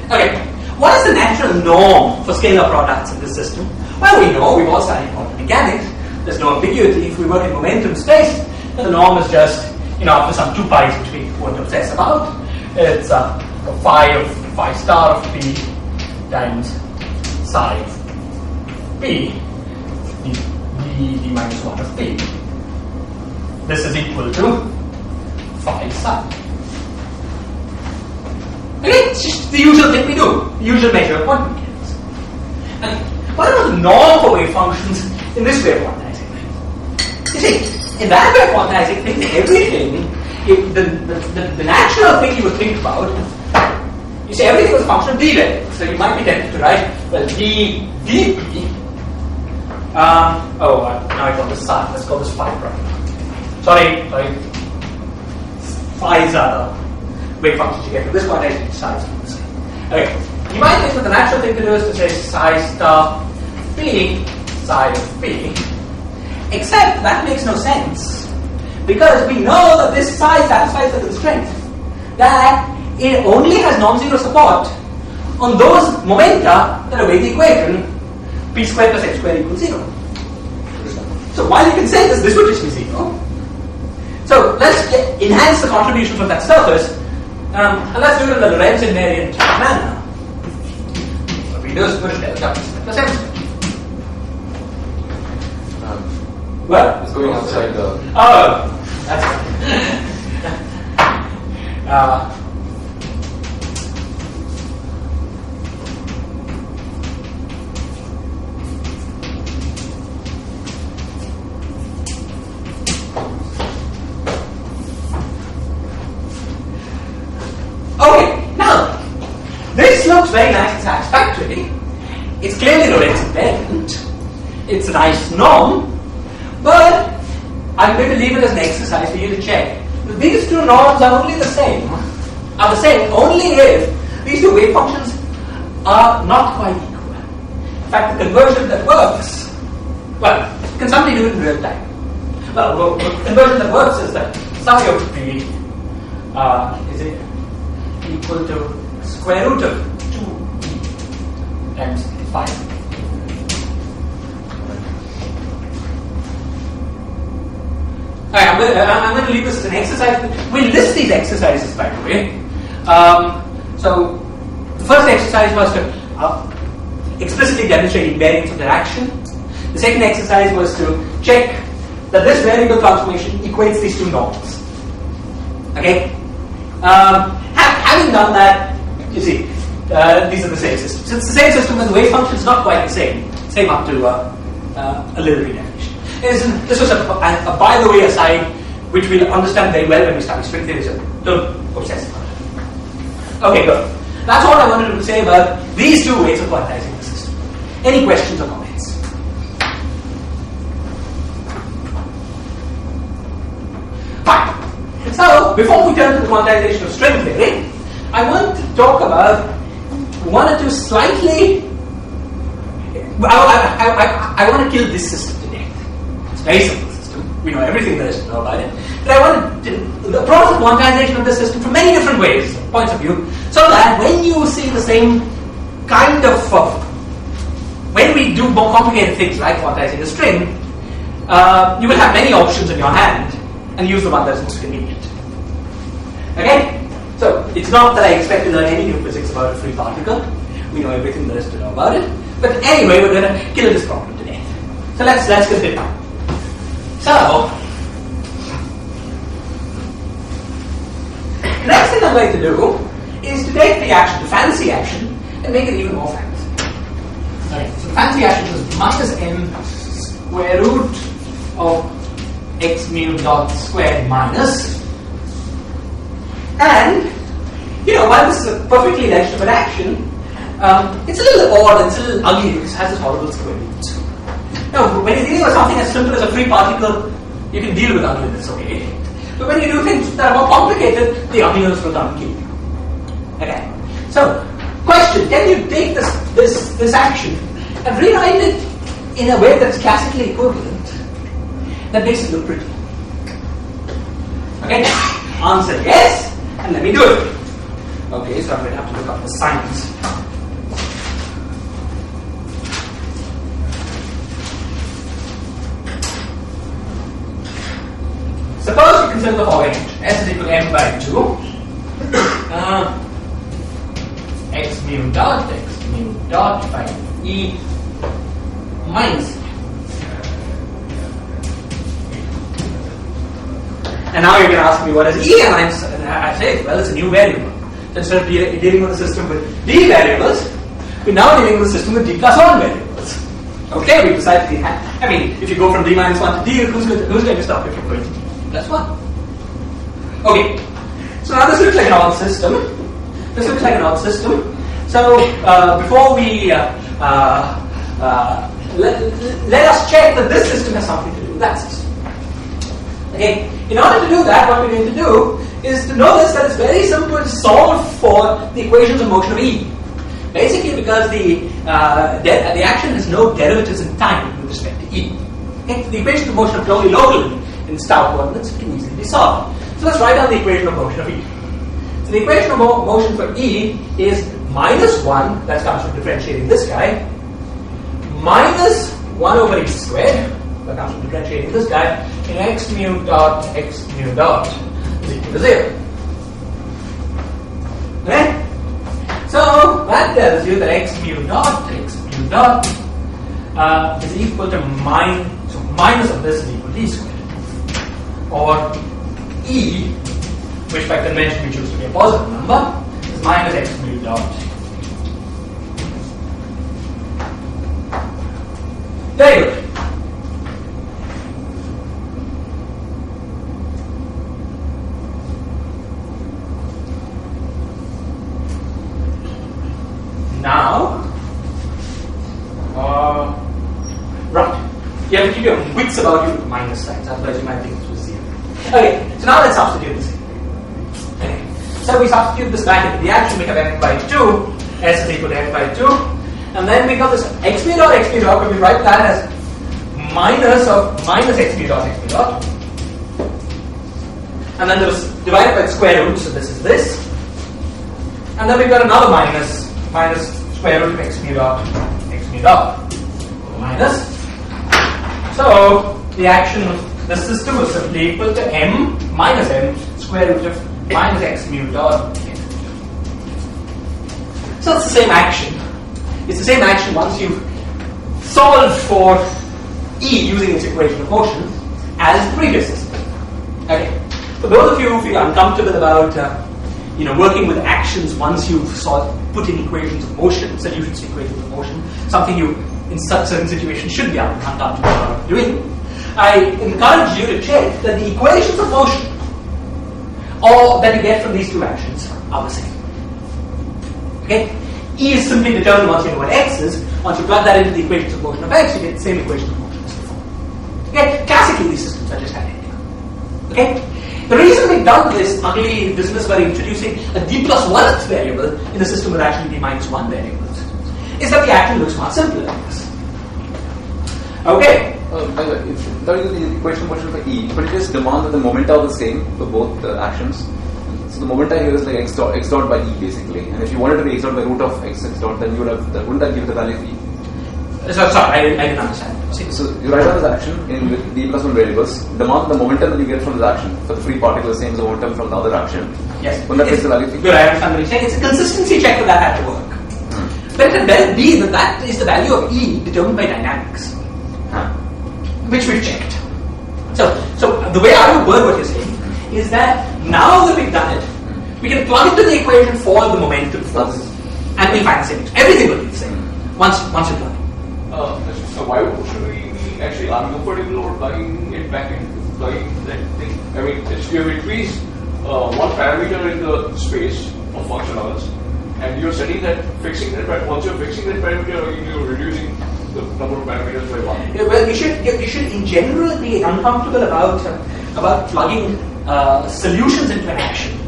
Okay, what is the natural norm for scalar products in this system? Well, we know, we've all studied quantum mechanics. There's no ambiguity. If we work in momentum space, then the norm is just, after some 2 pi's which we won't obsess about, it's phi star of p times psi of p d minus 1 of p. This is equal to phi psi. Okay, it's just the usual thing we do, the usual measure of quantum mechanics. Okay, what about the norm for wave functions in this way of quantizing things? You see, in that way of quantizing things, everything, the natural thing you would think about, you say everything was a function of d variables. So you might be tempted to write, well, dp, now I call this psi, let's call this phi prime. Sorry, phi's are the wave functions you get. This quantization psi is the same. Okay, you might think that the natural thing to do is to say psi star p, psi of p, except that makes no sense, because we know that this psi satisfies the constraint that it only has non-zero support on those momenta that obey the equation p squared plus x squared equals 0. So while you can say this would just be 0. So let's enhance the contribution from that surface, and let's do it in the Lorentz invariant manner. So we do is push delta p squared plus x squared. Well, it's going outside the. Oh, that's right. Okay, now this looks very nice and satisfactory. It's clearly Lorentz invariant. It's a nice norm. But I'm going to leave it as an exercise for you to check. These two norms are only the same. Only if these two wave functions are not quite equal. In fact, the conversion that works, can somebody do it in real time? Well, the conversion that works is that psi of p is it equal to square root of 2 times phi. Alright, I'm going to leave this as an exercise. We'll list these exercises, by the way. So, the first exercise was to explicitly demonstrate invariance of their action. The second exercise was to check that this variable transformation equates these two norms. Okay? Having done that, you see, these are the same systems. It's the same system, but the wave function is not quite the same. Same up to a little redefinition. This was a by the way aside, which we'll understand very well when we study string theory, so don't obsess about it. Okay, good. That's all I wanted to say about these two ways of quantizing the system. Any questions or comments? Fine. So, before we turn to the quantization of string theory, I want to talk about one or two slightly. I want to kill this system to death. It's a very simple system. We know everything there is to know about it. But I want to approach the quantization of this system from many different ways, points of view, so that when you see the same kind of when we do more complicated things like quantizing a string, you will have many options in your hand and use the one that's most convenient. Okay? So, it's not that I expect to learn any new physics about a free particle. We know everything there is to know about it. But anyway, we're going to kill this problem to death. So let's continue. So, the next thing I'm going to do is to take the action, the fancy action, and make it even more fancy. Okay, so fancy action is minus m square root of x mu dot squared minus. And, while this is a perfectly legitimate action, it's a little odd and it's a little ugly because it has this horrible square root. Now, when you're dealing with something as simple as a free particle, you can deal with ugliness, okay? But when you do things that are more complicated, the ugliness will come and kill you. Okay? So, question, can you take this action and rewrite it in a way that's classically equivalent that makes it look pretty? Okay? Answer yes, and let me do it. Okay, so I'm going to have to look up the signs. Suppose you consider the following: s is equal to m by 2, x mu dot by e minus. And now you're going to ask me what is e, and I say, well, it's a new variable. So instead of dealing with the system with d variables, we're now dealing with the system with d plus 1 variables. Okay, we decided to if you go from d minus 1 to d, who's going to stop if you're going to d plus 1? Okay, so now this looks like an odd system. So before we let us check that this system has something to do with that system. Okay, in order to do that, what we're going to do is to notice that it's very simple to solve for the equations of motion of E. Basically, because the action has no derivatives in time with respect to E. Okay, the equation of motion are purely local in tau coordinates, can easily be solved. So let's write down the equation of motion of E. So the equation of motion for E is minus 1, that comes from differentiating this guy, minus 1 over e squared, that comes from differentiating this guy, in x mu dot is equal to 0. Okay? So that tells you that x mu dot is equal to minus of this is equal to e squared. Or e, which by convention we choose to be a positive number, is minus x mu dot. Very good. Now, right, you have to keep your wits about you with minus signs, otherwise you might think this was 0. Okay, so now let's substitute this in. Okay, so we substitute this back into the action, we have f by 2, s is equal to f by 2, and then we got this x mu dot, but we write that as minus of minus x mu dot, and then there was divided by the square root, so this is this, and then we've got another minus square root of x mu dot, minus. So the action the system will simply equal to m minus m square root of minus x mu dot n. So it's the same action. It's the same action once you solve for E using its equation of motion as the previous system. Okay. For those of you who feel uncomfortable about working with actions once you've put in equations of motion, solutions to equations of motion, something you in such certain situations should be uncomfortable about doing, I encourage you to check that the equations of motion or that you get from these two actions are the same. Okay? E is simply determined once you know what x is. Once you plug that into the equations of motion of x, you get the same equation of motion as before. Okay? Classically, these systems are just identical. Okay? The reason we've done this ugly business by introducing a d plus 1th variable in a system with actually d minus 1 variables is that the action looks much simpler like this. Okay? That is the equation of motion for E, but it just demands that the momenta are the same for both actions. So the momenta here is like x dot by E basically, and if you wanted to be x dot by root of x dot, then you would have wouldn't that give the value of E? Sorry, I didn't understand. So you write down this action in with d plus 1 variables, demand the momentum that you get from this action for the free particle is the same as the momentum from the other action. Yes. Wouldn't that fix the value of E? Good, I understand what you're saying. It's a consistency check that had to work. But it can well be that that is the value of E determined by dynamics, which we've checked. So the way I would word what you're saying is that now that we've done it, we can plug into the equation for the momentum force, and we'll find the same. Everything will be the same once you plug it. So why should we be actually uncomfortable or plugging it back in, plugging that thing? I mean, you have increased one parameter in the space of functionals, and you're setting that, fixing that, but once you're fixing that parameter, you're reducing the number of parameters by one. Yeah, well, you should in general be uncomfortable about plugging solutions into an action,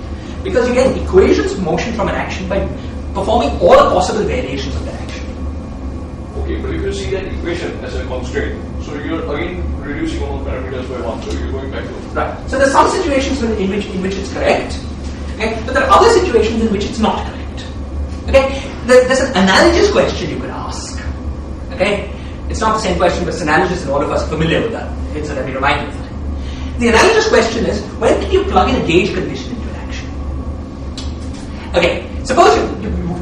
because you get equations of motion from an action by performing all the possible variations of that action. Okay, but if you see that equation as a constraint, so you're again reducing all the parameters by one, so you're going back to right. So there's some situations in which it's correct, okay, but there are other situations in which it's not correct. Okay, there's an analogous question you could ask. Okay, it's not the same question, but it's analogous, and all of us are familiar with that. Okay, so let me remind you of that. The analogous question is, when can you plug in a gauge condition into an action? Okay, suppose you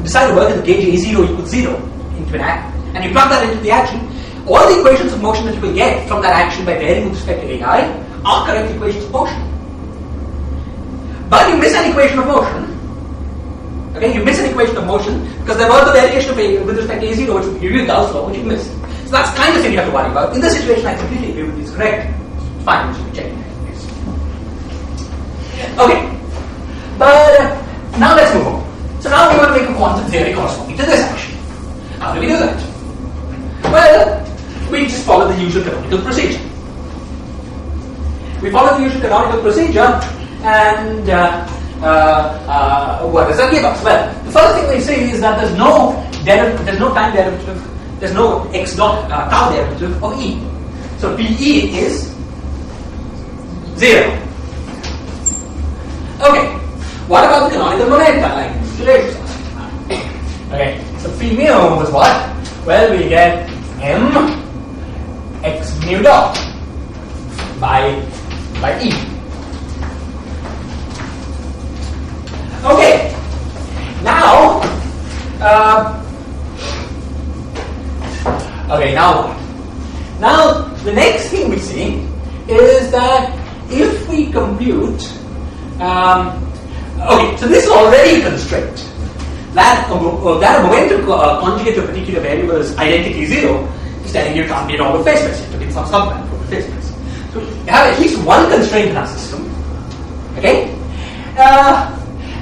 decide to work with the gauge A0 equals 0 into an action, and you plug that into the action, all the equations of motion that you will get from that action by varying with respect to AI are correct equations of motion. But you miss an equation of motion. Okay, you miss an equation of motion because there was the variation of A with respect to A0, which will give you Gauss law, which you missed. So that's the kind of thing you have to worry about. In this situation, I completely agree with you. It's correct. It's fine, we should be checking it. Okay, but now let's move on. So now we want to make a quantum theory corresponding to this action. How do we do that? Well, we just follow the usual canonical procedure. We follow the usual canonical procedure, and what does that give us? Well, the first thing we say is that there's no time derivative, there's no x dot tau derivative of E. So PE is 0. Okay, what about the canonical momenta, like calculations? Okay, so phi mu was what? Well, we get m x mu dot by E. Okay, now the next thing we see is that if we compute, okay, so this is already a constraint. That a momentum conjugate to a particular variable is identically 0, is telling you it can't be a normal phase space, you have to be some submap for the phase space. So you have at least one constraint in our system. Okay?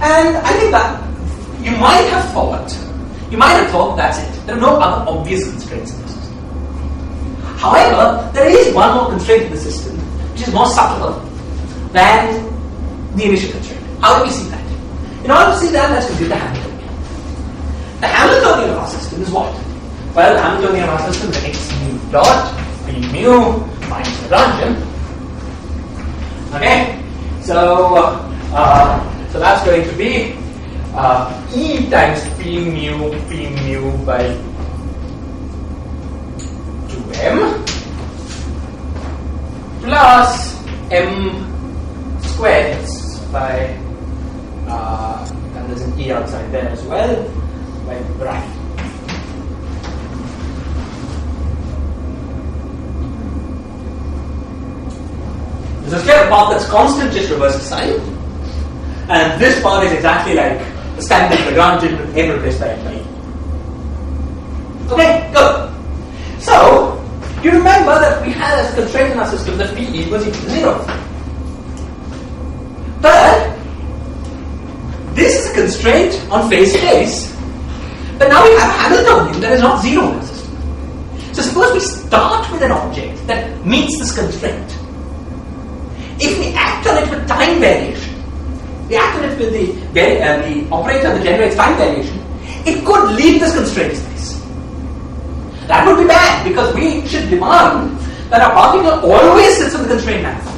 And I think that you might have thought that's it. There are no other obvious constraints in the system. However, there is one more constraint in the system, which is more subtle than the initial constraint. How do we see that? In order to see that, let's compute the Hamiltonian. The Hamiltonian of our system is what? Well, the Hamiltonian of our system is x mu dot p mu minus Lagrangian. Okay, so that's going to be E times p mu by 2m plus m squared by and there's an e outside there as well by bracket. There's a scalar part that's constant, just reverse the sign, and this part is exactly like the standard Lagrangian with m replaced by m by e. Okay, good. So you remember that we had as a constraint in our system that PE was equal to 0. But this is a constraint on phase space, but now we have a Hamiltonian that is not 0 in our system. So suppose we start with an object that meets this constraint. If we act on it with time variation, we act on it with the operator that generates time variation, it could leave this constraint space. That would be bad, because we should demand that our particle always sits in the constraint manifold.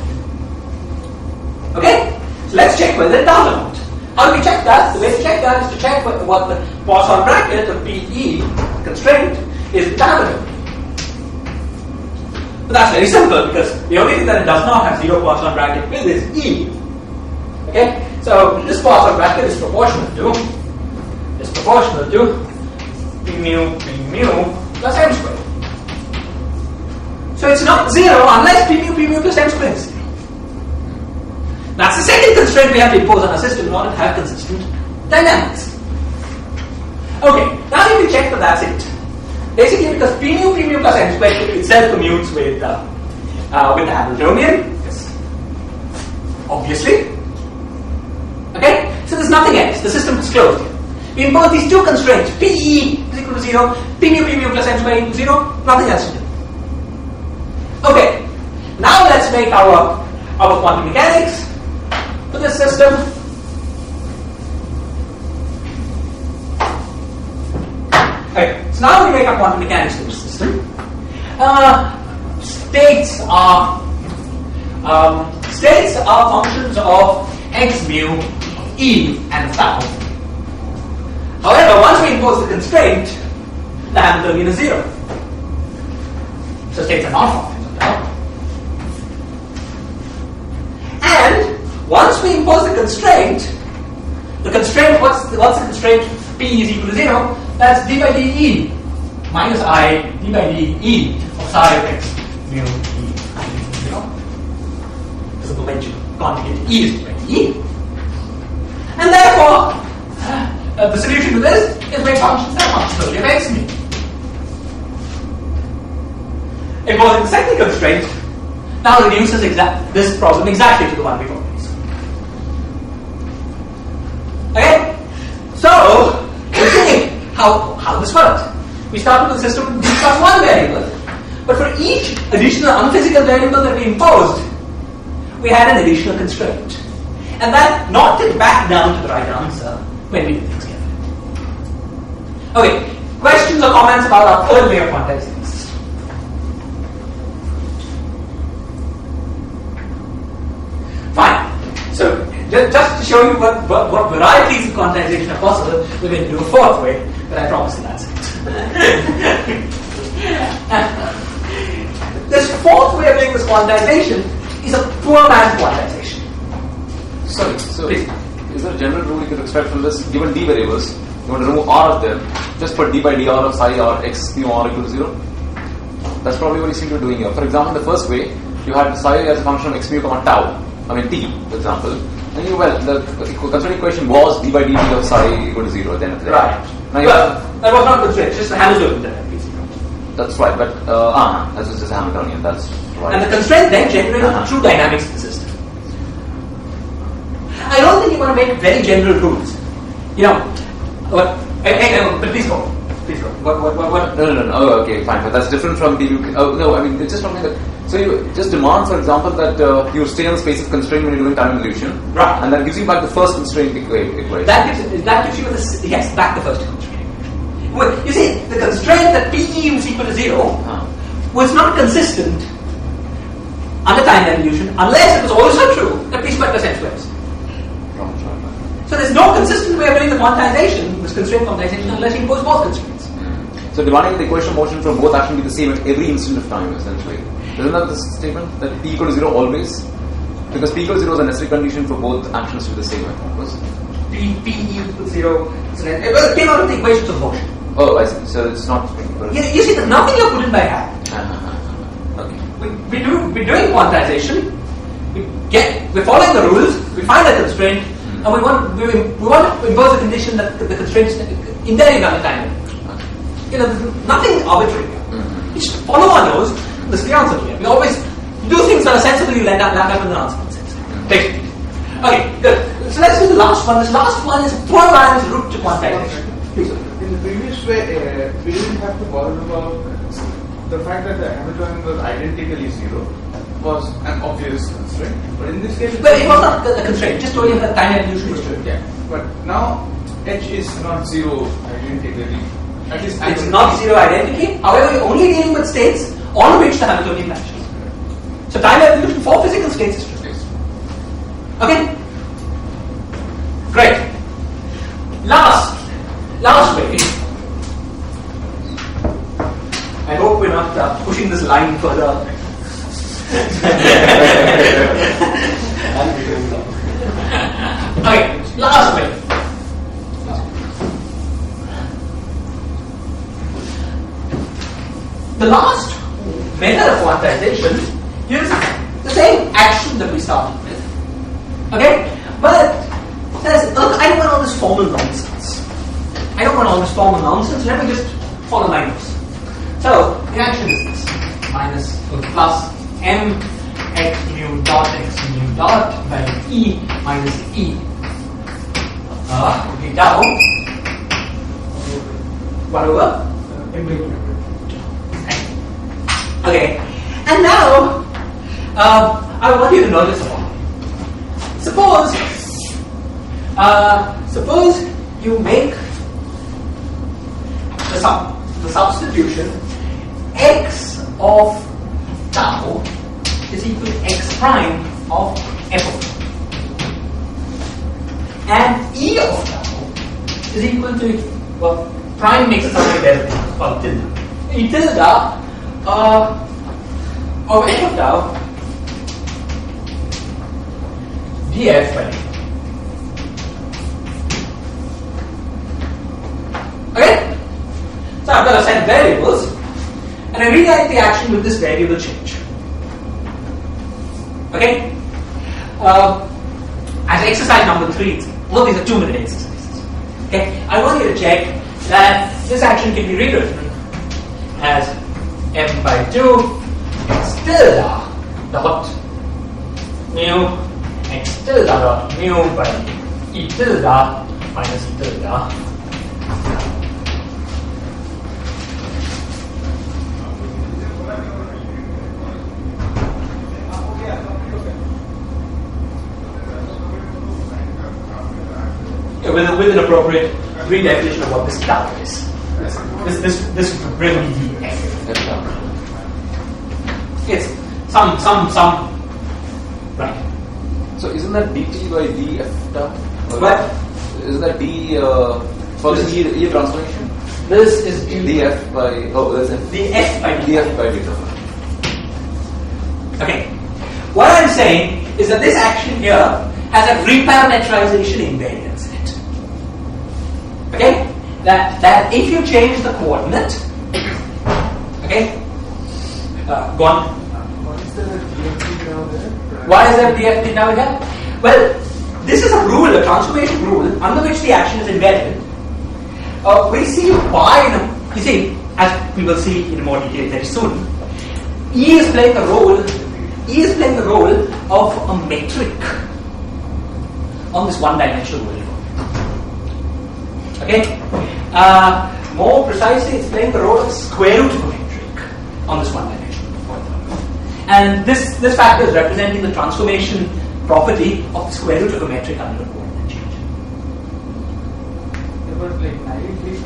Okay? So let's check whether it does or not. How do we check that? The way to check that is to check what the Poisson bracket of PE constraint is determined. But that's very simple, because the only thing that it does not have 0 Poisson bracket with is E. Okay? So this Poisson bracket is proportional to P mu plus m squared. So it's not 0 unless P mu plus m squared is 0. That's the second constraint we have to impose on our system in order to have consistent dynamics. Okay, now if we check that that's it. Basically, because P mu plus m squared itself commutes with the Hamiltonian, yes, obviously. Okay, so there's nothing else. The system is closed here. We impose these two constraints: PE is equal to 0, P mu plus m squared equal to 0. Nothing else to do. Okay, now let's make our quantum mechanics for this system. Okay, so now we make our quantum mechanics for this system. States are functions of x mu, e, and tau. However, once we impose the constraint, the Hamiltonian is 0. So states are not functions of tau. And once we impose the constraint, what's the constraint? P is equal to 0. That's d by de minus I d by de of psi of x mu e. You know, because the momentum conjugate e is d by de. And therefore, the solution to this is make functions that are functionally of x mu. Imposing the second constraint now reduces this problem exactly to the one we've already solved. Okay? So, we're seeing how this works. We start with a system with just one variable, but for each additional unphysical variable that we imposed, we had an additional constraint. And that knocked it back down to the right answer when we did things carefully. Okay, questions or comments about our third way of quantizing this? Fine. So, just to show you what varieties of quantization are possible, we're going to do a fourth way, but I promise you that's it. This fourth way of doing this quantization is a poor man's quantization. Sorry, so please. Is there a general rule you could extract from this? Given d variables, you want to remove r of them, just put d by dr of psi or x mu r equal to 0? That's probably what you seem to be doing here. For example, the first way, you had psi as a function of x mu comma tau, t, for example. And the constraint equation was d by dt of psi equal to 0 at the end of the day. Right. Well, that was not constraint, just the Hamiltonian that had been 0. That's right, but that's just Hamiltonian, that's right. And the constraint then generated the true dynamics of the system. I don't think you want to make very general rules. But please go. Please go. What? No. Oh, okay, fine. But that's different from the. It's just something that. So you just demand, for example, that you stay on the space of constraint when you're doing time evolution, right? And that gives you back the first constraint equation. That gives you back the first constraint. Well, you see, the constraint that PE was equal to 0 was not consistent under time evolution unless it was also true that P squared plus M squared. So there's no consistent way of doing the quantization, this constraint quantization, unless you impose both constraints. So demanding the equation motion from both actually be the same at every instant of time, essentially. Isn't that the statement that p equal to 0 always? Because p equal to 0 is a necessary condition for both actions to be the same. P equals 0. Well, it came out of the equations of motion. Oh, I see. So it's not. You see, there's nothing you put in by hand. Okay. We're doing quantization. We're following the rules. We find a constraint, and we want to impose a condition that the constraint is invariant on the time. There's nothing arbitrary here. You just follow our nose. This is the answer here. We always do things that are sensible. You land up with an answer. Basically. Okay, good. So let's do the last one. This last one is poor man's route to quantization. Please. In the previous way, we didn't have to bother about the fact that the Hamiltonian was identically 0 was an obvious constraint. But in this case, But it was not a constraint. Just told you that time evolution was true. Yeah. But now H is not 0 identically. At least It's not 0 identically. However, you're only dealing with states on which the Hamiltonian matches. So time evolution for physical states is true. Okay? Great. Last way. I hope we're not pushing this line further. Okay, last way. The last method of quantization uses the same action that we started with. Okay? But says, look, I don't want all this formal nonsense. Let me just follow my nose. So, the action is this. Minus plus m x mu dot by e minus e. Okay, down. 1 over. Okay. And now, I want you to notice something. Suppose you make the substitution x of tau is equal to x prime of f of tau. And e of tau is equal to, well, prime makes it sound like there called tilde. E tilde of f of tau df by dt. Okay? So I've got a set of variables and I rewrite the action with this variable change. Okay? As exercise number 3, all these are 2-minute exercises. Okay? I want you to check that this action can be rewritten as m by 2 x tilde dot mu x tilde dot mu by e tilde minus e tilde. With an appropriate redefinition of what this tau is. This would really be f. It's some right. So isn't that dt by df tau? What? Isn't that d for the e transformation? This is df by there's df by df by deta. Okay. What I'm saying is that this action here has a reparametrization invariance in it. Okay? That if you change the coordinate, okay? Go on. What is the DFT now there? Why is there DFT now here? Well, this is a rule, a transformation rule, under which the action is invariant. We see why, you see, as we will see in more detail very soon, E is playing the role of a metric on this one-dimensional world. Okay? More precisely, it's playing the role of square root of a metric on this one-dimensional world. And this factor is representing the transformation property of the square root of a metric under a coordinate change. But like naively,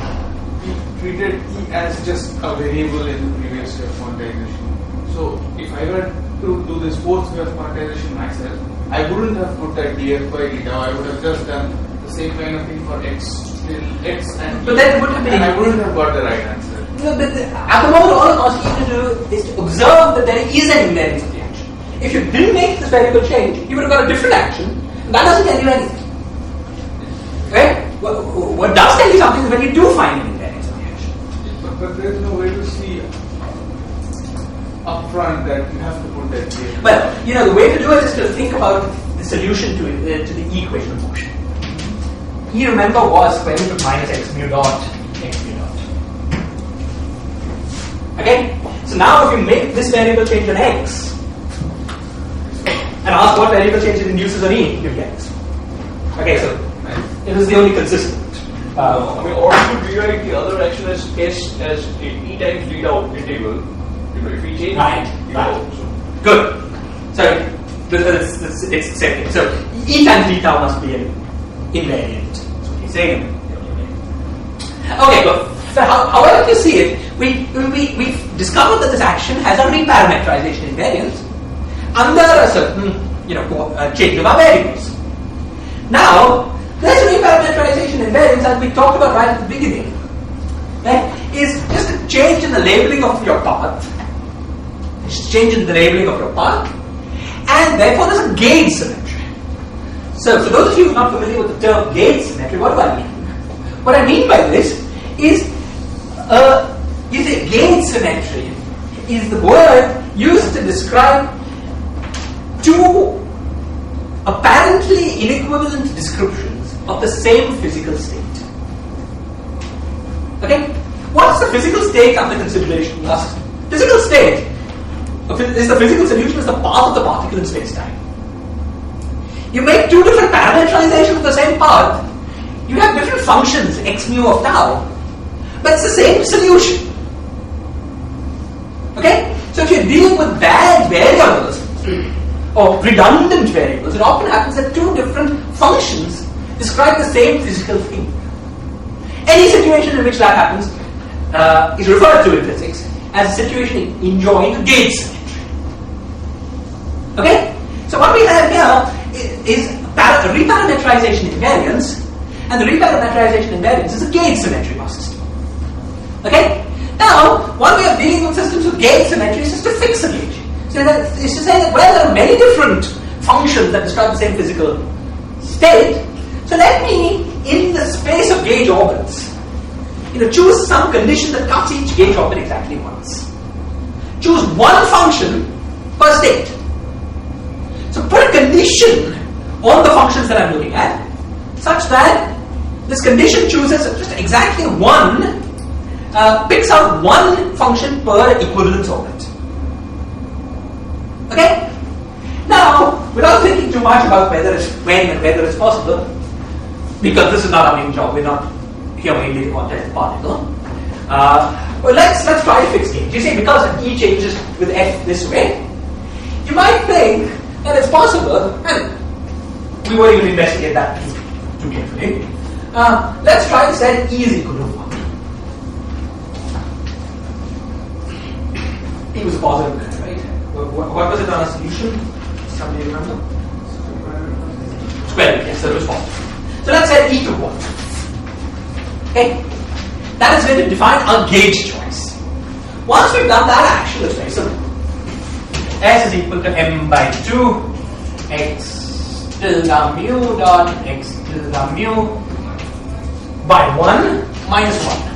we treated E as just a variable in the previous way of quantization. So if I were to do this fourth way of quantization myself, I wouldn't have put that df by deta. I would have just done the same kind of thing for x till x and But that would have been. And I wouldn't have got the right answer. at the moment, all I'm asking you to do is to observe that there is an invariance of the action. If you didn't make this variable change, you would have got a different action. That doesn't tell you anything. Right? What does tell you something is when you do find an invariance of the action. But there is no way to see upfront that you have to put that here. Well, the way to do it is to think about the solution to the equation of motion. E, remember, was square root of minus x mu dot x mu dot. Okay? So now if you make this variable change on x and ask what variable change it induces on E, you get this. Okay, so it is the only consistent. Or we could rewrite the other action as S as E times d out integral. If we change Right. so. Good. So it's the same thing. So E times d tau must be an invariant. That's what he's saying. Okay, good. So however you see it, we've discovered that this action has a reparametrization invariance under a certain change of our variables. Now, this reparametrization invariance, as we talked about right at the beginning, right, is just a change in the labeling of your path. It's a change in the labeling of your path, and therefore there's a gauge symmetry. So, for those of you who are not familiar with the term gauge symmetry, what do I mean? What I mean by this is, gauge symmetry is the word used to describe two apparently inequivalent descriptions of the same physical state. Okay? What's the physical state under consideration? Last physical state is the physical solution is the path of the particle in space-time. You make two different parameterizations of the same path, you have different functions, x mu of tau, but it's the same solution. Okay? So if you're dealing with bad variables or redundant variables, it often happens that two different functions describe the same physical thing. Any situation in which that happens is referred to in physics as a situation enjoying a gauge symmetry. Okay? So what we have here is a reparametrization invariance, and the reparametrization invariance is a gauge symmetry of our system. Okay? Now, one way of dealing with systems with gauge symmetry is just to fix a gauge. So that is to say that, well, there are many different functions that describe the same physical state. So let me, in the space of gauge orbits, choose some condition that cuts each gauge orbit exactly once. Choose one function per state. So put a condition on the functions that I'm looking at, such that this condition chooses just exactly one, picks out one function per equivalence orbit. Okay? Now, without thinking too much about whether it's when and whether it's possible, because this is not our main job, we're not here mainly to quantize the particle. Well, let's try to fix gauge. You see, because E changes with F this way, you might think that it's possible, and we won't even investigate that too carefully. Let's try to set E is equal to 1. E was a positive number, right? What was it on a solution? Somebody remember? Square root, yes, so it was positive. So let's set E to 1. Okay? That is going to define our gauge choice. Once we've done that action, it's very simple. S is equal to m by 2 x tilde mu dot x tilde mu by 1 minus 1.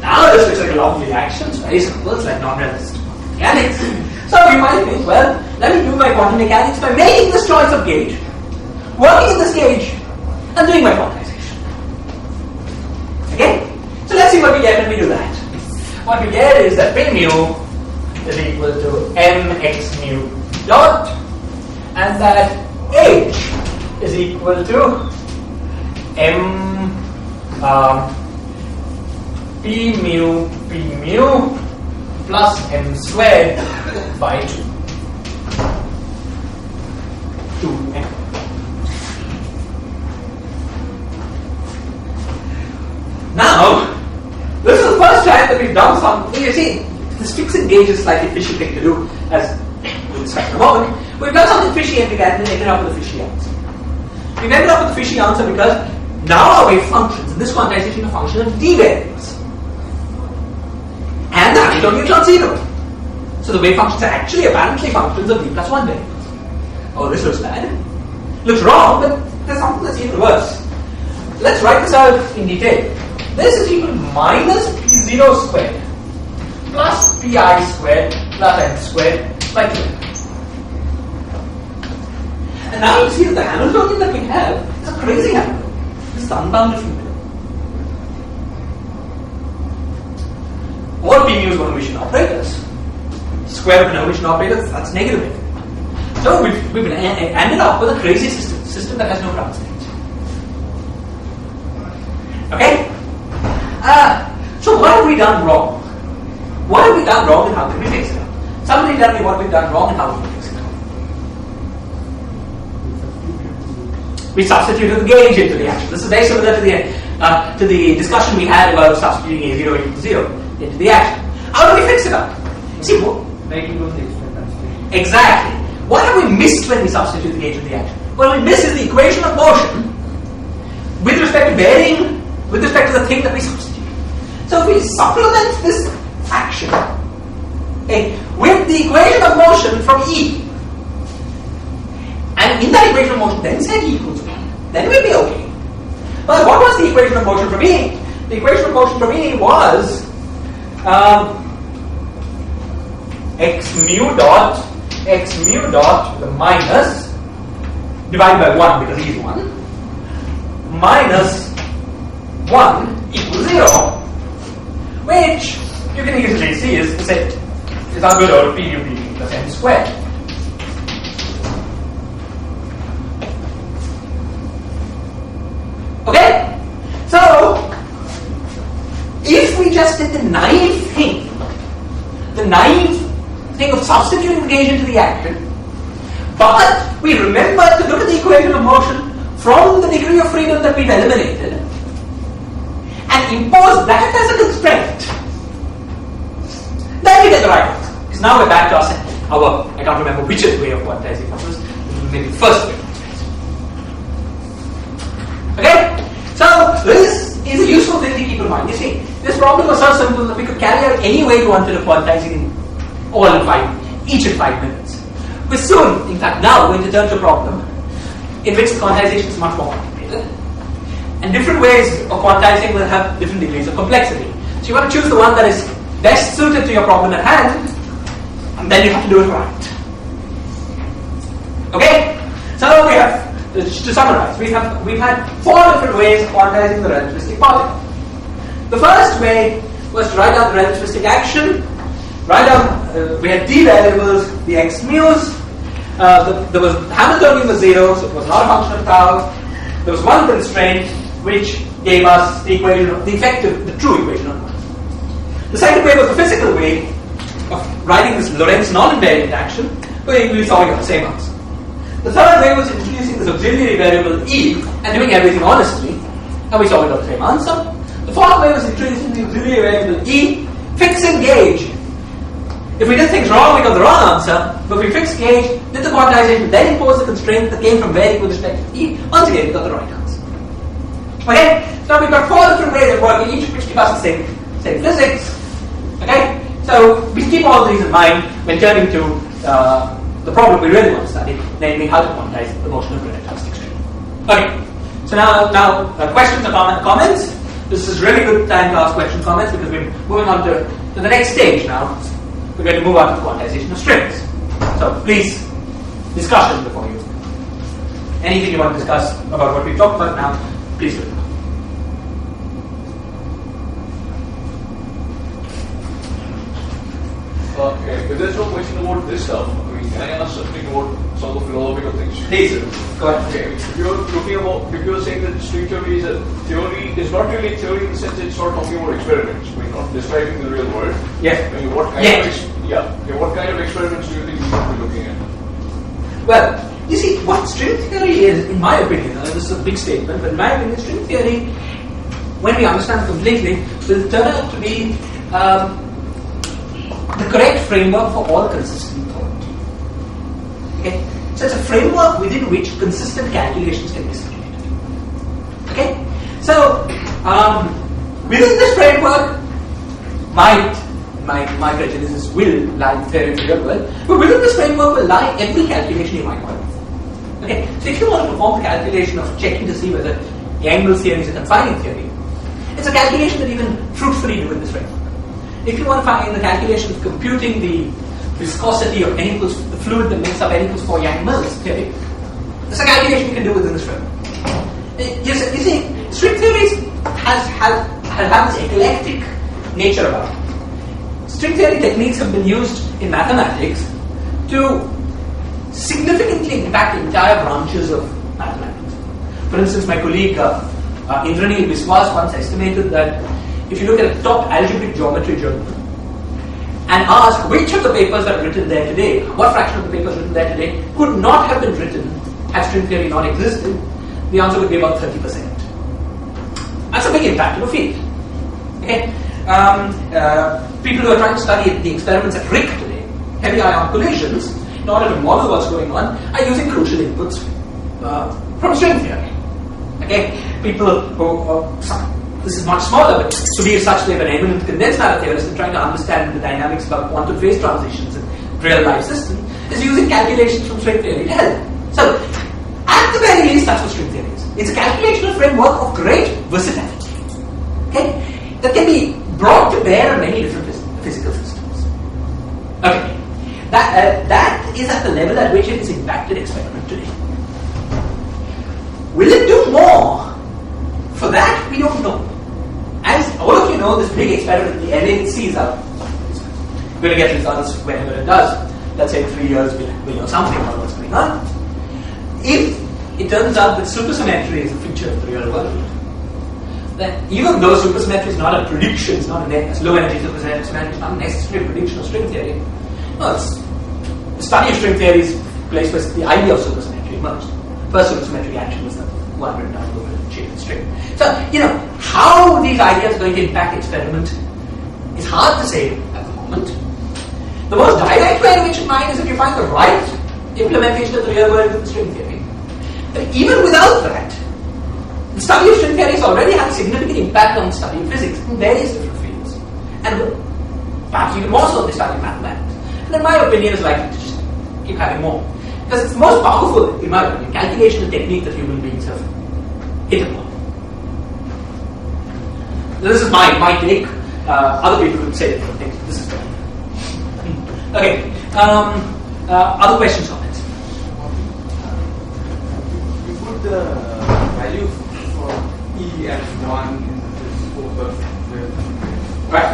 Now this looks like a lovely action. It's very simple. It's like non-resistant mechanics. So you might think, well, let me do my quantum mechanics by making this choice of gauge, working in this gauge, and doing my quantization. Okay? So let's see what we get when we do that. What we get is that p mu is equal to mx mu dot, and that h is equal to m p mu plus m squared by 2. 2m. Now, this is the first time that we've done something. You see, this fixing gauge is slightly fishy thing to do, as we'll discuss in a moment. We've done something fishy and we ended up with a fishy answer. We've ended up with a fishy answer because Now our wave functions in this quantization are function of d variables. And the Hamiltonian is not 0. So the wave functions are actually apparently functions of d plus 1 variables. Oh, this looks bad. Looks wrong, but there's something that's even worse. Let's write this out in detail. This is equal to minus p0 squared plus pi squared plus n squared by 2. And now you see that the Hamiltonian that we have is a crazy Hamiltonian. This is unbounded field. All p mu is one Hermitian operators. Square of an Hermitian operator, that's negative. So we've ended up with a crazy system that has no ground state. Okay? So what have we done wrong? What have we done wrong and how can we fix it? Somebody tell me what we've done wrong and how can we fix it? We substituted the gauge into the action. This is very similar to the discussion we had about substituting A0 equals 0 into the action. How do we fix it up? See, exactly. What have we missed when we substitute the gauge into the action? What we miss is the equation of motion with respect to bearing, with respect to the thing that we substitute. So if we supplement this action with the equation of motion from E, and in that equation of motion then set E equals 1, then we'll be okay. But what was the equation of motion from E? The equation of motion from E was x mu dot the minus divided by 1 because E is 1 minus 1 equals 0, which you can easily see is the set is our good old p mu dt plus n squared. Okay? So, if we just did the naive thing of substituting the gauge into the action, but we remembered to look at the equation of motion from the degree of freedom that we've eliminated and impose that as a constraint, then we get the right answer. Because now we're back to our I can't remember which is the way of quantizing numbers, maybe the first way of quantizing. Okay? So this is a useful thing to keep in mind. You see, this problem was so simple that we could carry out any way we wanted of quantizing each in 5 minutes. We're soon, in fact now, going to turn to a problem in which the quantization is much more complicated. And different ways of quantizing will have different degrees of complexity. So you want to choose the one that is best suited to your problem at hand, and then you have to do it right. Okay? So we have, to summarize, we've had 4 different ways of quantizing the relativistic particle. The first way was to write down the relativistic action. We had d variables, the x mu's. There was Hamiltonian was 0, so it was not a function of tau. There was one constraint which gave us the equation of the true equation of motion. The second way was the physical way of writing this Lorentz non-invariant action, where we saw we got the same answer. The third way was introducing this auxiliary variable E and doing everything honestly, and we saw we got the same answer. The fourth way was introducing the auxiliary variable E, fixing gauge. If we did things wrong, we got the wrong answer, but if we fixed gauge, did the quantization, then imposed the constraint that came from varying with respect to E, once again we got the right answer. Okay? So now we've got 4 different ways of working, each of which give us the same physics. Okay? So we keep all of these in mind when turning to the problem we really want to study, namely how to quantize the motion of a relativistic string. Okay. So now questions or comments. This is really good time to ask questions, comments, because we're moving on to the next stage now. We're going to move on to the quantization of strings. So please, discussion before you. Anything you want to discuss about what we've talked about now, please do. If there's no question about this stuff, can I ask something about some of the philosophical things? Please, go ahead. Okay, if you're saying that string theory is a theory, it's not really a theory in the sense that it's not talking about experiments. We're not describing the real world. Yes. What kind of experiments do you think we should be looking at? Well, you see, what string theory is, in my opinion, this is a big statement, but in my opinion, string theory, when we understand it completely, will turn out to be the correct framework for all consistent thought. Okay? So it's a framework within which consistent calculations can be simulated. Okay? So, within this framework, my prejudices will lie in theory of the real world, but within this framework will lie every calculation you might want. Okay, so if you want to perform the calculation of checking to see whether Yang-Mills theory is a confining theory, it's a calculation that even fruitfully do in this framework. If you want to find the calculation of computing the viscosity of N equals the fluid that makes up N equals 4 Yang-Mills theory, it's a calculation you can do within this framework. You see, string theories have this eclectic nature about it. String theory techniques have been used in mathematics to significantly impact entire branches of mathematics. For instance, my colleague Indranil Biswas once estimated that if you look at a top algebraic geometry journal and ask which of the papers that are written there today, what fraction of the papers written there today could not have been written had string theory not existed, the answer would be about 30%. That's a big impact in the field. Okay? People who are trying to study the experiments at RIC today, heavy ion collisions, in order to model what's going on, are using crucial inputs from string theory. Okay? People who, this is much smaller, but to be such they were eminent condensed matter theorists and trying to understand the dynamics about quantum phase transitions in real life systems, is using calculations from string theory to help. So, at the very least, that's what string theory is. It's a calculational framework of great versatility. Okay? That can be brought to bear on many different physical systems. Okay. That is at the level at which it has impacted experiment today. Will it do more? For that, we don't know. As all of you know, this big experiment, the LHC is out. We're going to get results whenever it does. Let's say in 3 years we'll know something about what's going on. If it turns out that supersymmetry is a feature of the real world, then even though supersymmetry is not a prediction, it's not a low energy supersymmetry, it's not necessarily a prediction of string theory. No, the study of string theory is a place where the idea of supersymmetry emerged. First supersymmetric action was the one written down over the shape of string. So, how these ideas are going to impact experiment is hard to say at the moment. The most direct way in which it might is if you find the right implementation of the real world with string theory. But even without that, the study of string theory has already had a significant impact on the study of physics in various different fields. And perhaps even more so in the study of mathematics. And in my opinion, is likely to just keep having more. Because it's the most powerful, in my opinion, calculational technique that human beings have hit upon. This is my take. Other people would say different things. This is good. Okay. Other questions, comments? You put the value for E as 1 in this focus. Right.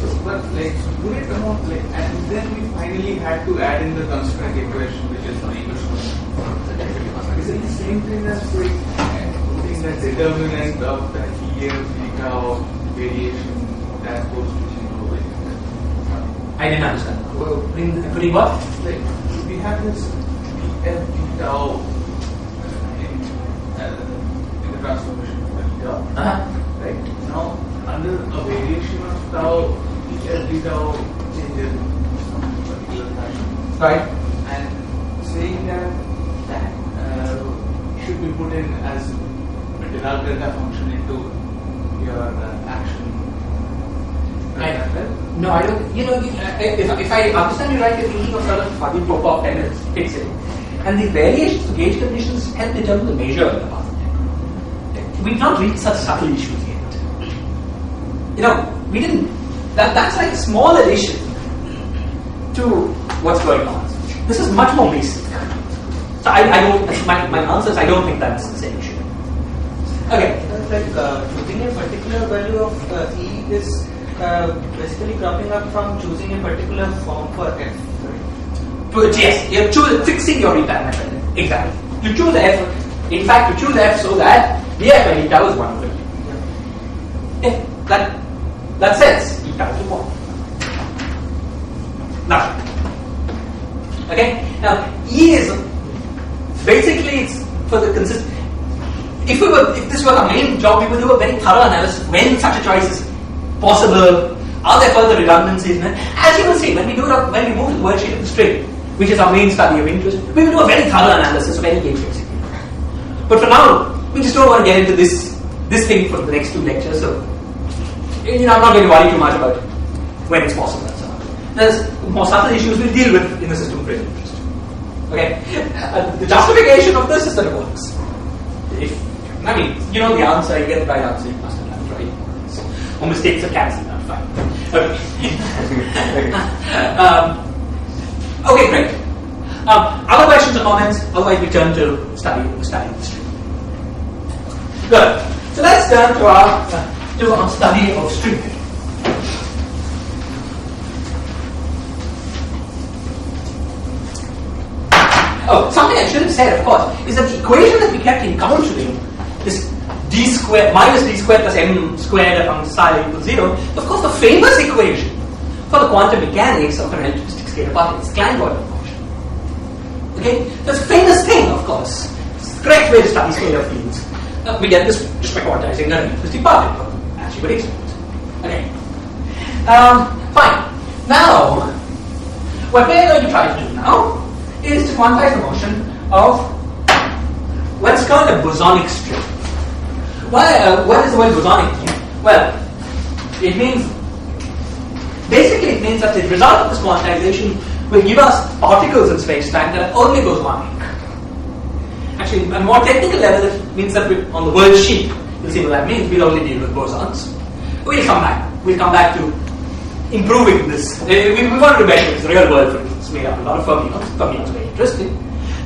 So, but would it come out and then we finally had to add in the constraint equation, which is the equation. Is it the same thing as putting the determinant of the E and theta of variation that goes to 0? I didn't understand. Putting what? We have this F theta in the transformation of theta. Right? Now, under a variation of tau, F theta changes in some particular fashion. Right. And saying that should be put in as a Dirac delta function into your action. No, I don't. If I understand you right, you're thinking of sort of Fabry-Popov tenets fixing, and the variations of gauge conditions help determine the measure of the path. We've not reached such subtle issues yet. We didn't. That's like a small addition to what's going on. This is much more basic. So I don't. My answer is I don't think that's the same issue. Okay. Choosing a particular value of E is basically cropping up from choosing a particular form for F, right? Yes, you're fixing your eta method. Exactly. You choose F. In fact, you choose F so that df and eta is 1 over U. Yeah, that says eta is 1. Now, okay. Now, E is basically it's for the consistent. If this were our main job, we would do a very thorough analysis when such a choice is possible. Are there further redundancies? As you will see, when we move to the worksheet of the string, which is our main study of interest, we will do a very thorough analysis of any gauge fixing. But for now, we just don't want to get into this this thing for the next 2 lectures, so I'm not going to worry too much about when it's possible and so on. There's more subtle issues we'll deal with in the system of great interest. Okay? The justification of this is that it works. You know the answer, you get the right answer, you must have done it right. Or mistakes are cancelled, not fine. Okay. Okay, great. Other questions or comments? Otherwise, we turn to study the string. Good. So let's turn to our study of string theory. Oh, something I should have said, of course, is that the equation that we kept encountering, this d squared minus d squared plus m squared upon psi equals 0, of course, the famous equation for the quantum mechanics of a relativistic scalar particle is Klein-Gordon function. Okay, that's a famous thing, of course. It's the correct way to study scalar fields. We get this just by quantizing a relativistic particle, as you would expect. Okay. Fine. Now, what we're going to try to do now is to quantize the motion of what's called a bosonic string. What is the word bosonic mean? Well, it means that the result of this quantization will give us particles in space-time that are only bosonic. Actually, on a more technical level, it means that on the word sheet, you'll see what that means. We'll only deal with bosons. We'll come back. We'll come back to improving this. We want to measure this real world, for instance. It's made up a lot of fermions. Fermions are very interesting.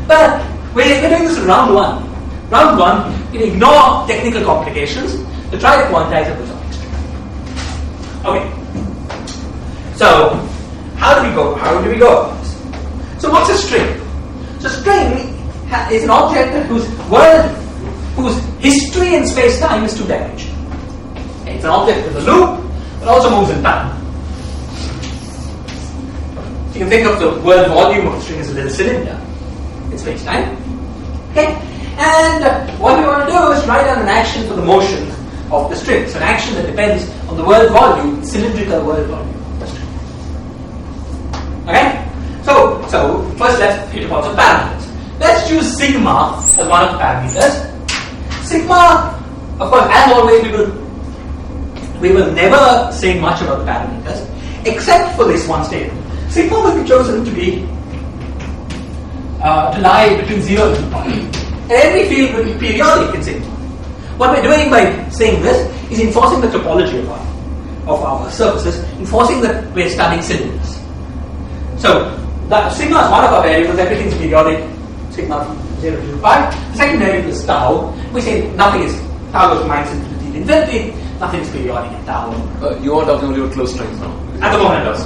But we're doing this in round 1. Round 1, you ignore technical complications to try to quantize a bosonic string. Okay. So, how do we go about this? So, what's a string? So, string is an object whose history in space-time is 2-dimensional. Okay, it's an object with a loop, but also moves in time. You can think of the world volume of the string as a little cylinder in space-time. Okay? And what we want to do is write down an action for the motion of the string. So an action that depends on the world volume, cylindrical world volume of the string. Okay? So first let's hit upon some parameters. Let's choose sigma as one of the parameters. Sigma, of course, as always, we will never say much about the parameters, except for this one statement. Sigma will be chosen to lie between 0 and 1. And every field will be periodic in sigma. What we're doing by saying this is enforcing the topology of our surfaces, enforcing that we're studying cylinders. So, sigma is one of our variables, everything's periodic, sigma from 0 to pi. The second variable is tau. We say nothing is, tau goes from minus infinity to infinity, nothing is periodic in tau. You are talking only about closed strings now? At the moment, yes.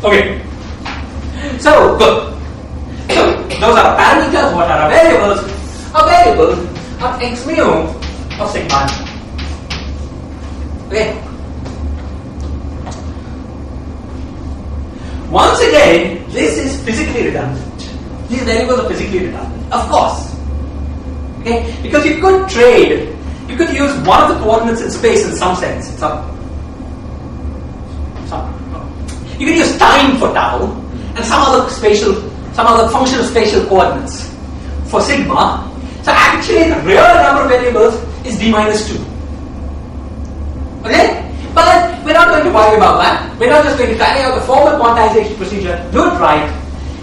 Okay. So, good. So, those are parameters. What are our variables? Our variables are x mu of sigma. Okay. Once again, this is physically redundant. These variables are physically redundant. Of course. Okay? Because you could trade, you could use one of the coordinates in space in some sense. You can use time for tau and some other function of spatial coordinates for sigma. So actually the real number of variables is d minus 2. Okay? But we're not going to worry about that. We're not just going to carry out the formal quantization procedure, do it right,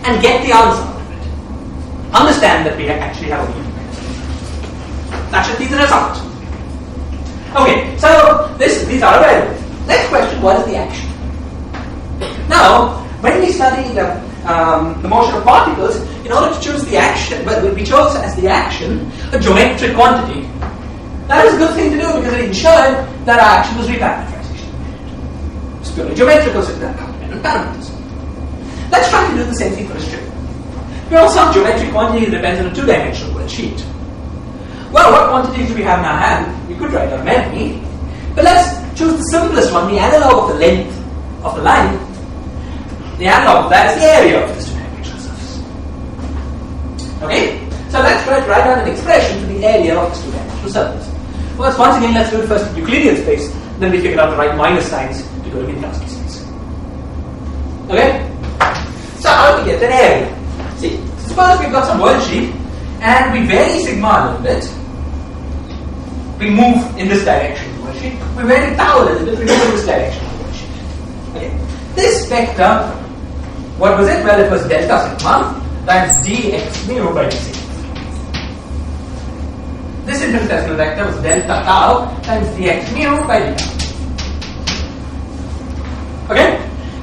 and get the answer out of it. Understand that we actually have a unit. That should be the result. Okay, so these are variables. Next question, what is the action? Now, when we study the motion of particles, in order to choose the action, we chose as the action a geometric quantity. That is a good thing to do because it ensured that our action was reparametrization. It's purely geometrical, so it doesn't have dependent parameters. Let's try to do the same thing for a string. We have some geometric quantity that depends on a 2-dimensional world sheet. Well, what quantities do we have in our hand? We could write down many, but let's choose the simplest one, the analog of the length of the line. The analog of that is the area of this 2-dimensional surface. Okay? So let's try to write down an expression for the area of this 2-dimensional surface. Well, once again, let's do it first in Euclidean space, then we figure out the right minus signs to go to Minkowski space. Okay? So how do we get an area? See, suppose we've got some world sheet, and we vary sigma a little bit, we move in this direction to the sheet. We vary tau a little bit, we move in this direction to the sheet. Okay. This vector, what was it? Well, it was delta sigma times dx mu by dt. This infinitesimal vector was delta tau times dx mu by dt. Okay?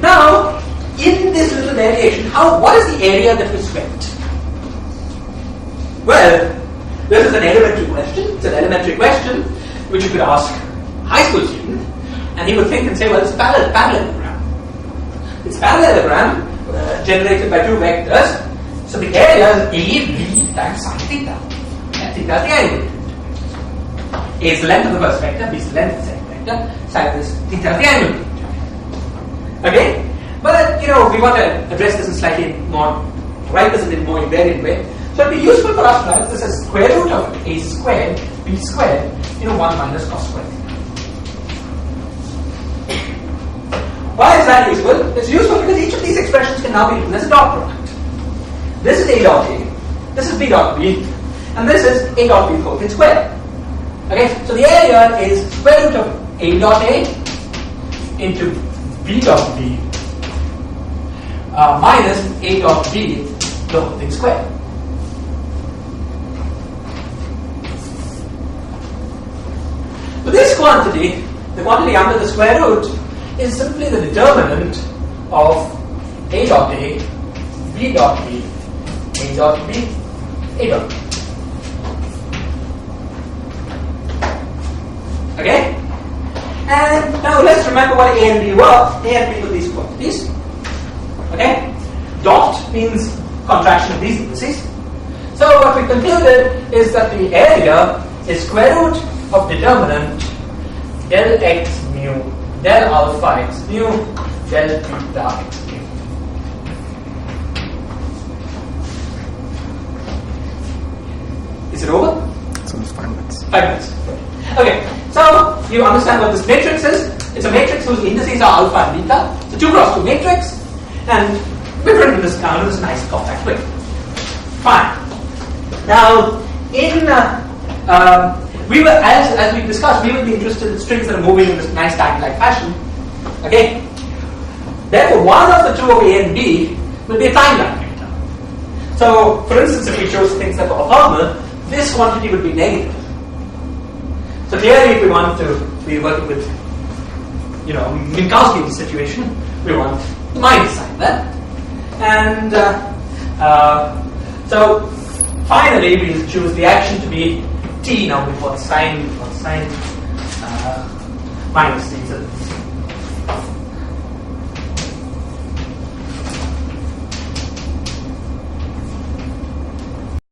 Now, in this little variation, what is the area that we swept? Well, this is an elementary question. It's an elementary question which you could ask a high school student, and he would think and say, well, it's a parallelogram. It's a parallelogram generated by two vectors. So the area is A, B times sin theta. And theta is the angle. A is the length of the first vector, B is the length of the second vector, sin is theta is the angle. Okay? But, we want to address this in slightly more, write this in a more invariant way. So it would be useful for us to write this as square root of A squared, B squared, 1 minus cos squared. Why is that useful? It's useful because each of these expressions can now be written as a dot product. This is A dot A, this is B dot B, and this is A dot B whole squared. Okay, so the area is square root of A dot A into B dot B minus A dot B, the whole thing squared. So this quantity, the quantity under the square root, is simply the determinant of A dot A, B dot B, A dot B, A dot B. Okay? And now let's remember what A and B were. A and B were these quantities. Okay? Dot means contraction of these indices. So what we concluded is that the area is square root of determinant del x mu, del alpha x mu, del beta x mu. Is it over? It's almost 5 minutes. 5 minutes. Okay, so you understand what this matrix is. It's a matrix whose indices are alpha and beta. It's a 2 cross 2 matrix, and we've written this down in this nice compact way. Fine. Now, we were, as we discussed, we would be interested in strings that are moving in this nice tag-like fashion. Okay? Therefore, one of the two of A and B will be a time-like vector. So, for instance, if we chose things that were orthogonal, this quantity would be negative. So clearly, if we want to be working with, Minkowski situation, we want the minus sign there. And so finally, we'll choose the action to be t now before the sign minus t. So